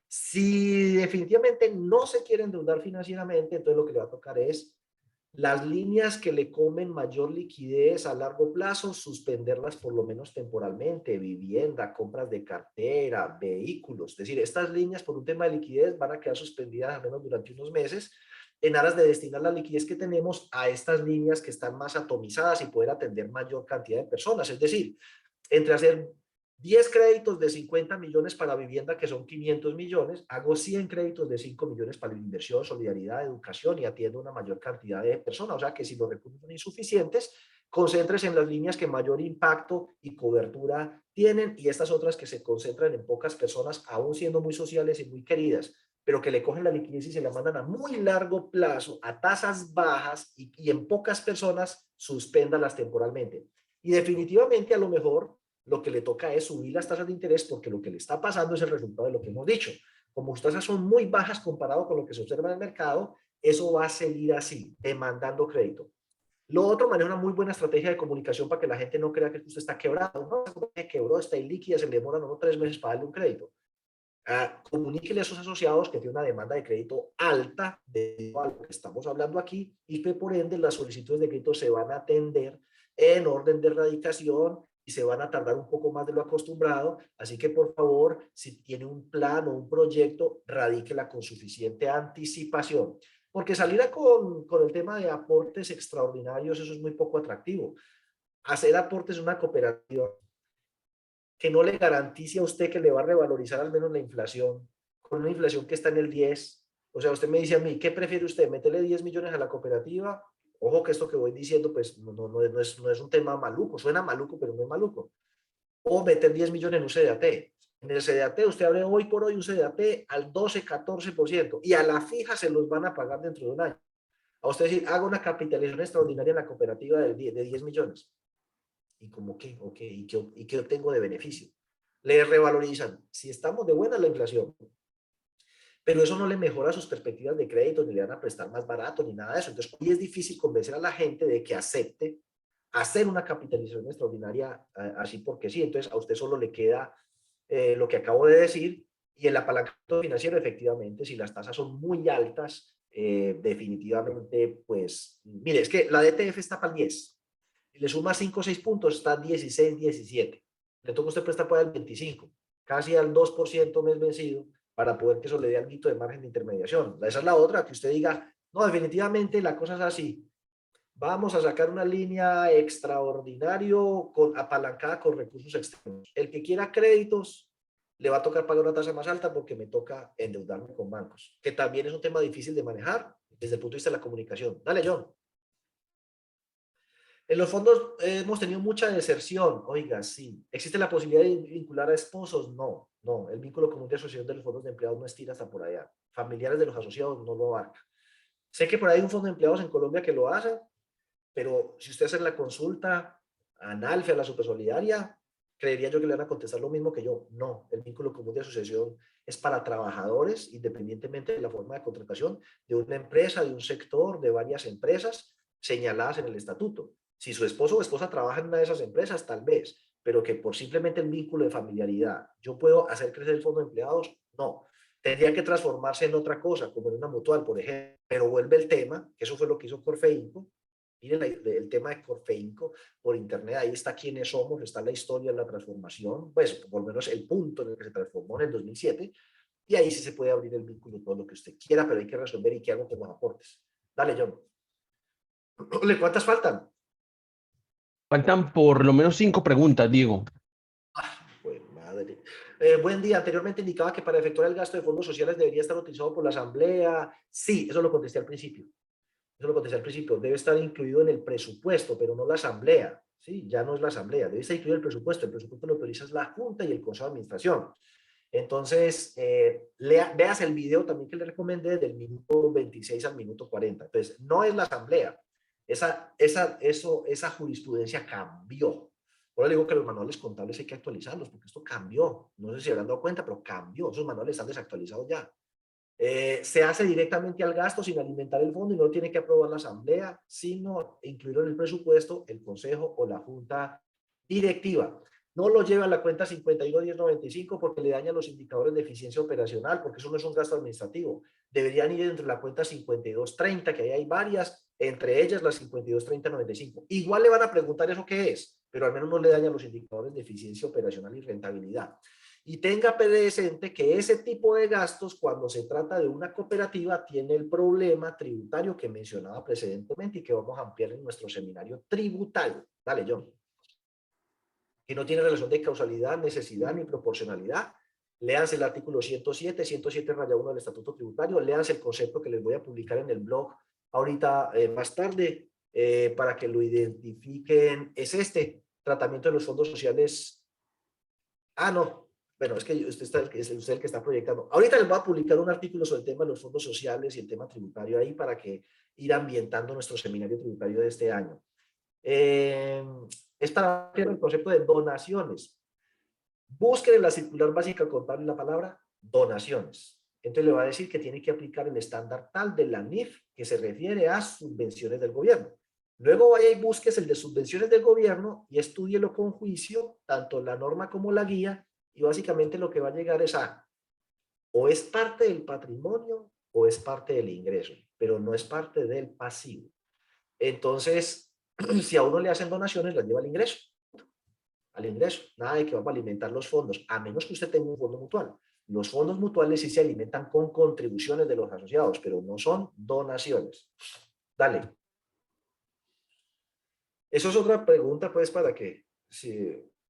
Si definitivamente no se quiere endeudar financieramente, entonces lo que le va a tocar es las líneas que le comen mayor liquidez a largo plazo, suspenderlas por lo menos temporalmente, vivienda, compras de cartera, vehículos. Es decir, estas líneas por un tema de liquidez van a quedar suspendidas al menos durante unos meses en aras de destinar la liquidez que tenemos a estas líneas que están más atomizadas y poder atender mayor cantidad de personas. Es decir, entre hacer 10 créditos de 50 millones para vivienda, que son 500 millones, hago 100 créditos de 5 millones para la inversión, solidaridad, educación y atiendo una mayor cantidad de personas. O sea que si los recursos son insuficientes, concéntrese en las líneas que mayor impacto y cobertura tienen y estas otras que se concentran en pocas personas, aún siendo muy sociales y muy queridas, pero que le cogen la liquidez y se la mandan a muy largo plazo, a tasas bajas y en pocas personas, suspéndalas temporalmente. Y definitivamente a lo mejor lo que le toca es subir las tasas de interés porque lo que le está pasando es el resultado de lo que hemos dicho. Como sus tasas son muy bajas comparado con lo que se observa en el mercado, eso va a seguir así, demandando crédito. Lo otro, maneja una muy buena estrategia de comunicación para que la gente no crea que usted está quebrado. No, se quebró, está ilíquida, se le demoran 3 meses para darle un crédito. Comuníquele a esos asociados que tiene una demanda de crédito alta de lo que estamos hablando aquí y que por ende las solicitudes de crédito se van a atender en orden de erradicación y se van a tardar un poco más de lo acostumbrado. Así que por favor, si tiene un plan o un proyecto, radíquela con suficiente anticipación. Porque salir con el tema de aportes extraordinarios, eso es muy poco atractivo. Hacer aportes en una cooperativa que no le garantice a usted que le va a revalorizar al menos la inflación, con una inflación que está en el 10. O sea, usted me dice a mí, ¿qué prefiere usted? ¿Meterle 10 millones a la cooperativa? Ojo que esto que voy diciendo, pues no es un tema maluco, suena maluco, pero no es maluco. O meter 10 millones en un CDAT. En el CDAT usted abre hoy por hoy un CDAT al 12-14% y a la fija se los van a pagar dentro de un año. A usted decir, haga una capitalización extraordinaria en la cooperativa de 10 millones. ¿Y como qué? Okay. ¿Y qué obtengo de beneficio? Le revalorizan. Si estamos de buena la inflación, pero eso no le mejora sus perspectivas de crédito, ni le van a prestar más barato, ni nada de eso. Entonces, hoy es difícil convencer a la gente de que acepte hacer una capitalización extraordinaria así porque sí. Entonces, a usted solo le queda lo que acabo de decir Y el apalancamiento financiero, efectivamente, si las tasas son muy altas, definitivamente, pues, mire, es que la DTF está para el 10, y le suma 5 o 6 puntos, está 16, 17. Le toca a usted prestar por el 25, casi al 2% mes vencido, para poder que eso le dé algo de margen de intermediación. Esa es la otra, que usted diga, no, definitivamente la cosa es así. Vamos a sacar una línea extraordinario apalancada con recursos externos. El que quiera créditos le va a tocar pagar una tasa más alta porque me toca endeudarme con bancos, que también es un tema difícil de manejar desde el punto de vista de la comunicación. Dale, John. En los fondos hemos tenido mucha deserción. Oiga, sí. ¿Existe la posibilidad de vincular a esposos? No, no. El vínculo común de asociación de los fondos de empleados no estira hasta por allá. Familiares de los asociados no lo abarca. Sé que por ahí hay un fondo de empleados en Colombia que lo hace, pero si usted hace la consulta a Analfe, a la Supersolidaria, creería yo que le van a contestar lo mismo que yo. No, el vínculo común de asociación es para trabajadores, independientemente de la forma de contratación, de una empresa, de un sector, de varias empresas señaladas en el estatuto. Si su esposo o esposa trabaja en una de esas empresas, tal vez, pero que por simplemente el vínculo de familiaridad, ¿yo puedo hacer crecer el fondo de empleados? No. Tendría que transformarse en otra cosa, como en una mutual, por ejemplo. Pero vuelve el tema, que eso fue lo que hizo Corfeinco. Miren el tema de Corfeinco por internet, ahí está quiénes somos, está la historia de la transformación, pues por lo menos el punto en el que se transformó en el 2007, y ahí sí se puede abrir el vínculo todo lo que usted quiera, pero hay que resolver y qué hago con los aportes. Dale, John. ¿Cuántas faltan? Faltan por lo menos 5 preguntas, Diego. Pues madre. Buen día. Anteriormente indicaba que para efectuar el gasto de fondos sociales debería estar utilizado por la asamblea. Sí, eso lo contesté al principio. Eso lo contesté al principio. Debe estar incluido en el presupuesto, pero no la asamblea. Sí, ya no es la asamblea. Debe estar incluido el presupuesto. El presupuesto lo autoriza la Junta y el Consejo de Administración. Entonces, veas el video también que le recomendé del minuto 26 al minuto 40. Entonces, no es la asamblea. Esa jurisprudencia cambió. Ahora le digo que los manuales contables hay que actualizarlos porque esto cambió. No sé si habrán dado cuenta, pero cambió. Esos manuales están desactualizados ya. Se hace directamente al gasto sin alimentar el fondo y no tiene que aprobar la asamblea, sino incluirlo en el presupuesto, el consejo o la junta directiva. No lo lleva a la cuenta 51.1095 porque le daña los indicadores de eficiencia operacional, porque eso no es un gasto administrativo. Deberían ir entre la cuenta 5230, que ahí hay varias, entre ellas la 523095. Igual le van a preguntar eso qué es, pero al menos no le daña los indicadores de eficiencia operacional y rentabilidad. Y tenga presente que ese tipo de gastos, cuando se trata de una cooperativa, tiene el problema tributario que mencionaba precedentemente y que vamos a ampliar en nuestro seminario tributario. Dale, John. Que no tiene relación de causalidad, necesidad ni proporcionalidad. Léanse el artículo 107, 107 raya 1 del Estatuto Tributario. Léanse el concepto que les voy a publicar en el blog ahorita más tarde para que lo identifiquen. Es este tratamiento de los fondos sociales. Ah, no. Bueno, es que es usted el que está proyectando. Ahorita les voy a publicar un artículo sobre el tema de los fondos sociales y el tema tributario ahí para que ir ambientando nuestro seminario tributario de este año. Es para el concepto de donaciones. Busquen en la circular básica contable la palabra donaciones. Entonces le va a decir que tiene que aplicar el estándar tal de la NIF que se refiere a subvenciones del gobierno. Luego vaya y busques el de subvenciones del gobierno y estúdielo con juicio, tanto la norma como la guía, y básicamente lo que va a llegar es a o es parte del patrimonio o es parte del ingreso, pero no es parte del pasivo. Entonces, si a uno le hacen donaciones, las lleva al ingreso. Al ingreso. Nada de que vamos a alimentar los fondos, a menos que usted tenga un fondo mutual. Los fondos mutuales sí se alimentan con contribuciones de los asociados, pero no son donaciones. Dale. Eso es otra pregunta, pues, para que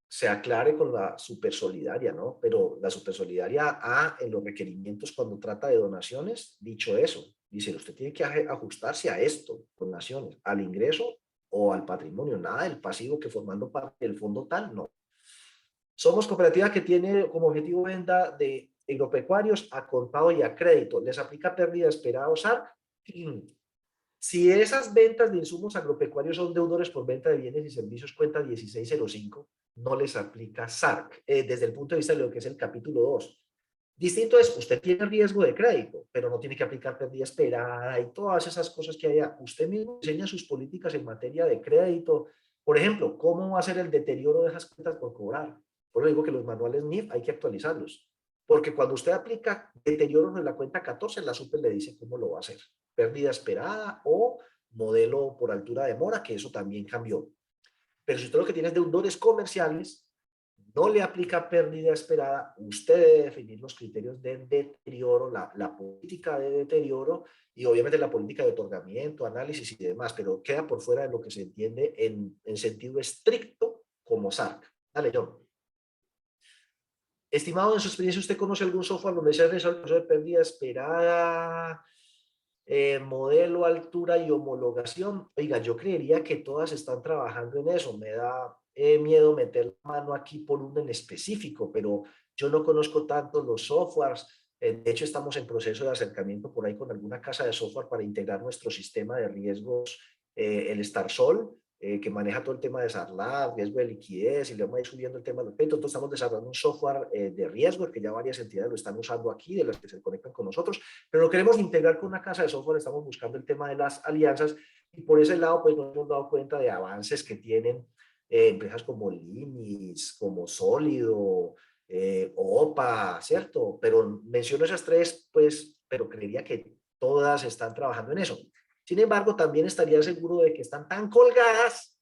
se aclare con la supersolidaria, ¿no? Pero la supersolidaria A, en los requerimientos cuando trata de donaciones, dicho eso, dice, usted tiene que ajustarse a esto, donaciones, al ingreso o al patrimonio, nada del pasivo que formando parte del fondo tal, no. Somos cooperativa que tiene como objetivo venta de agropecuarios a contado y a crédito. ¿Les aplica pérdida esperada o SARC? Si esas ventas de insumos agropecuarios son deudores por venta de bienes y servicios, cuenta 1605, no les aplica SARC, desde el punto de vista de lo que es el capítulo 2. Distinto es, usted tiene riesgo de crédito, pero no tiene que aplicar pérdida esperada y todas esas cosas que haya. Usted mismo diseña sus políticas en materia de crédito. Por ejemplo, ¿cómo va a ser el deterioro de esas cuentas por cobrar? Por eso digo que los manuales NIF hay que actualizarlos. Porque cuando usted aplica deterioro en la cuenta 14, la super le dice cómo lo va a hacer. Pérdida esperada o modelo por altura de mora, que eso también cambió. Pero si usted lo que tiene es deudores comerciales, no le aplica pérdida esperada, usted debe definir los criterios de deterioro, la política de deterioro y obviamente la política de otorgamiento, análisis y demás, pero queda por fuera de lo que se entiende en sentido estricto como SARC. Dale, John. Estimado, en su experiencia, ¿usted conoce algún software donde se ha realizado el proceso de pérdida esperada, modelo, altura y homologación? Oiga, yo creería que todas están trabajando en eso. Me da miedo meter la mano aquí por uno en específico, pero yo no conozco tanto los softwares. De hecho, estamos en proceso de acercamiento por ahí con alguna casa de software para integrar nuestro sistema de riesgos, el StarSol, que maneja todo el tema de SARLAB, riesgo de liquidez, y le vamos a ir subiendo el tema de los péndulos. Entonces estamos desarrollando un software de riesgo, que ya varias entidades lo están usando aquí, de las que se conectan con nosotros, pero lo queremos integrar con una casa de software. Estamos buscando el tema de las alianzas, y por ese lado pues nos hemos dado cuenta de avances que tienen empresas como Limis, como Sólido, OPA, ¿cierto? Pero menciono esas tres, pues, pero creería que todas están trabajando en eso. Sin embargo, también estaría seguro de que están tan colgadas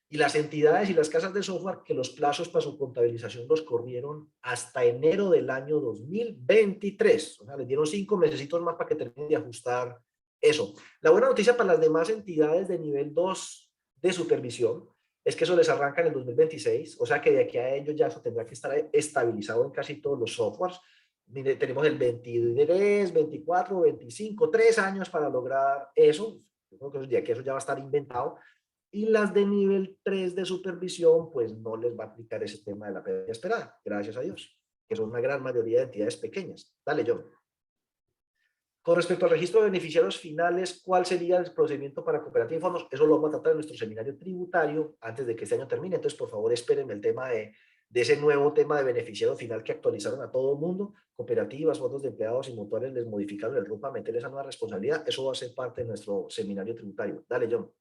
y las entidades y las casas de software que los plazos para su contabilización los corrieron hasta enero del año 2023. O sea, les dieron 5 mesecitos más para que terminen de ajustar eso. La buena noticia para las demás entidades de nivel 2 de supervisión es que eso les arranca en el 2026, o sea que de aquí a ellos ya eso tendrá que estar estabilizado en casi todos los softwares. Mire, tenemos el 23, 24, 25, 3 años para lograr eso. Yo creo que de aquí a eso ya va a estar inventado. Y las de nivel 3 de supervisión, pues no les va a aplicar ese tema de la pérdida esperada, gracias a Dios, que son una gran mayoría de entidades pequeñas. Dale, John. Con respecto al registro de beneficiarios finales, ¿cuál sería el procedimiento para cooperativa y fondos? Eso lo vamos a tratar en nuestro seminario tributario antes de que este año termine. Entonces, por favor, esperen el tema de ese nuevo tema de beneficiario final que actualizaron a todo el mundo. Cooperativas, fondos de empleados y mutuales les modificaron el RUT para meter esa nueva responsabilidad. Eso va a ser parte de nuestro seminario tributario. Dale, John.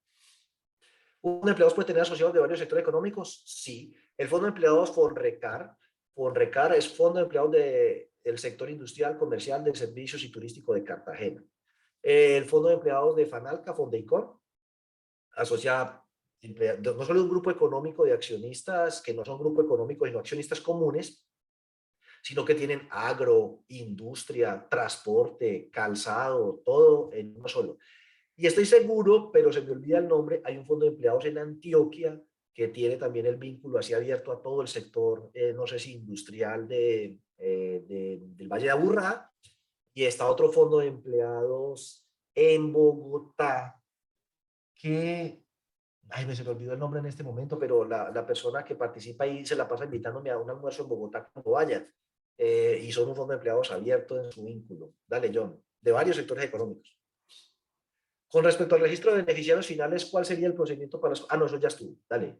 ¿Un fondo de empleados puede tener asociados de varios sectores económicos? Sí. El fondo de empleados FONRECAR. FONRECAR es Fondo de Empleados del Sector Industrial, Comercial, de Servicios y Turístico de Cartagena. El fondo de empleados de FANALCA, Fondeicor, asocia no solo un grupo económico de accionistas, que no son grupo económico, sino accionistas comunes, sino que tienen agro, industria, transporte, calzado, todo en uno solo. Y estoy seguro, pero se me olvida el nombre, hay un fondo de empleados en Antioquia que tiene también el vínculo así abierto a todo el sector, no sé si industrial del Valle de Aburrá, y está otro fondo de empleados en Bogotá que, ay, se me olvidó el nombre en este momento, pero la persona que participa ahí se la pasa invitándome a un almuerzo en Bogotá cuando vaya, y son un fondo de empleados abierto en su vínculo. Dale, John, de varios sectores económicos. Con respecto al registro de beneficiarios finales, ¿cuál sería el procedimiento para los... Ah, no, eso ya estuvo. Dale.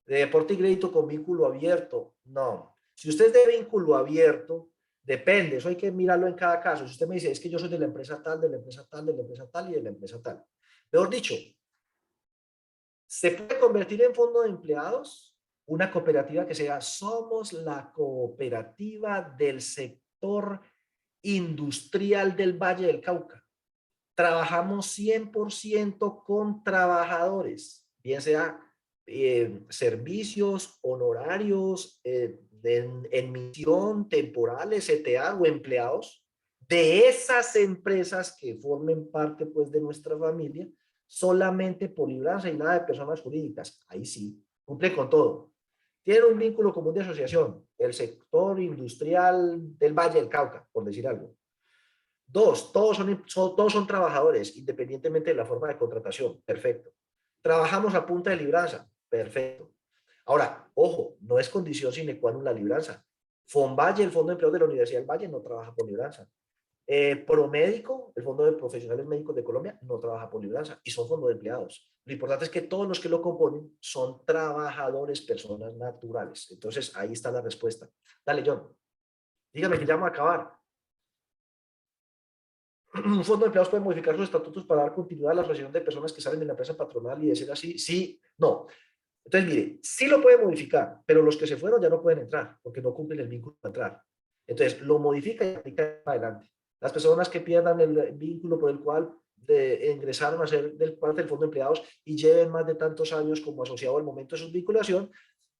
De deporte y crédito con vínculo abierto. No. Si usted es de vínculo abierto, depende. Eso hay que mirarlo en cada caso. Si usted me dice, es que yo soy de la empresa tal, de la empresa tal, de la empresa tal y de la empresa tal. Mejor dicho, se puede convertir en fondo de empleados una cooperativa que sea, somos la cooperativa del sector industrial del Valle del Cauca. Trabajamos 100% con trabajadores, bien sea servicios, honorarios, en misión, temporales, CTA o empleados de esas empresas que formen parte pues de nuestra familia, solamente por libranza y nada de personas jurídicas. Ahí sí, cumple con todo. Tiene un vínculo común de asociación, el sector industrial del Valle del Cauca, por decir algo. Dos, todos son trabajadores, independientemente de la forma de contratación. Perfecto. Trabajamos a punta de libranza. Perfecto. Ahora, ojo, no es condición sine qua non la libranza. FONVALLE, el Fondo de Empleo de la Universidad del Valle, no trabaja por libranza. Promédico, el Fondo de Profesionales Médicos de Colombia, no trabaja por libranza y son fondos de empleados. Lo importante es que todos los que lo componen son trabajadores, personas naturales. Entonces, ahí está la respuesta. Dale, John. Dígame que ya vamos a acabar. Un fondo de empleados puede modificar sus estatutos para dar continuidad a la asociación de personas que salen de la empresa patronal y de ser así. Sí, no. Entonces, mire, sí lo puede modificar, pero los que se fueron ya no pueden entrar, porque no cumplen el vínculo para entrar. Entonces, lo modifica y aplica adelante. Las personas que pierdan el vínculo por el cual ingresaron a ser parte del fondo de empleados y lleven más de tantos años como asociado al momento de su vinculación,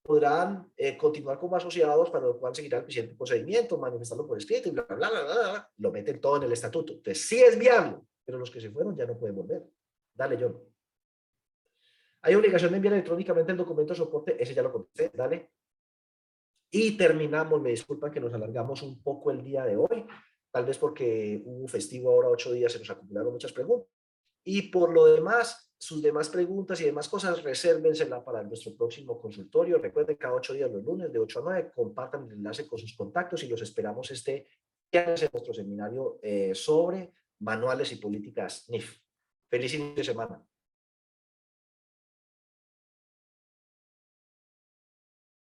podrán continuar como asociados, para lo cual seguirá el siguiente procedimiento, manifestarlo por escrito y bla, bla, bla, bla, bla, lo meten todo en el estatuto. Entonces, sí es viable, pero los que se fueron ya no pueden volver. Dale, John. Hay obligación de enviar electrónicamente el documento de soporte, ese ya lo contesté, dale. Y terminamos, me disculpan que nos alargamos un poco el día de hoy, tal vez porque hubo festivo ahora 8 días, se nos acumularon muchas preguntas. Y por lo demás, sus demás preguntas y demás cosas, resérvensela para nuestro próximo consultorio. Recuerden, cada 8 días los lunes de 8 a 9, compartan el enlace con sus contactos y los esperamos este viernes en nuestro seminario sobre manuales y políticas NIF. Feliz inicio de semana.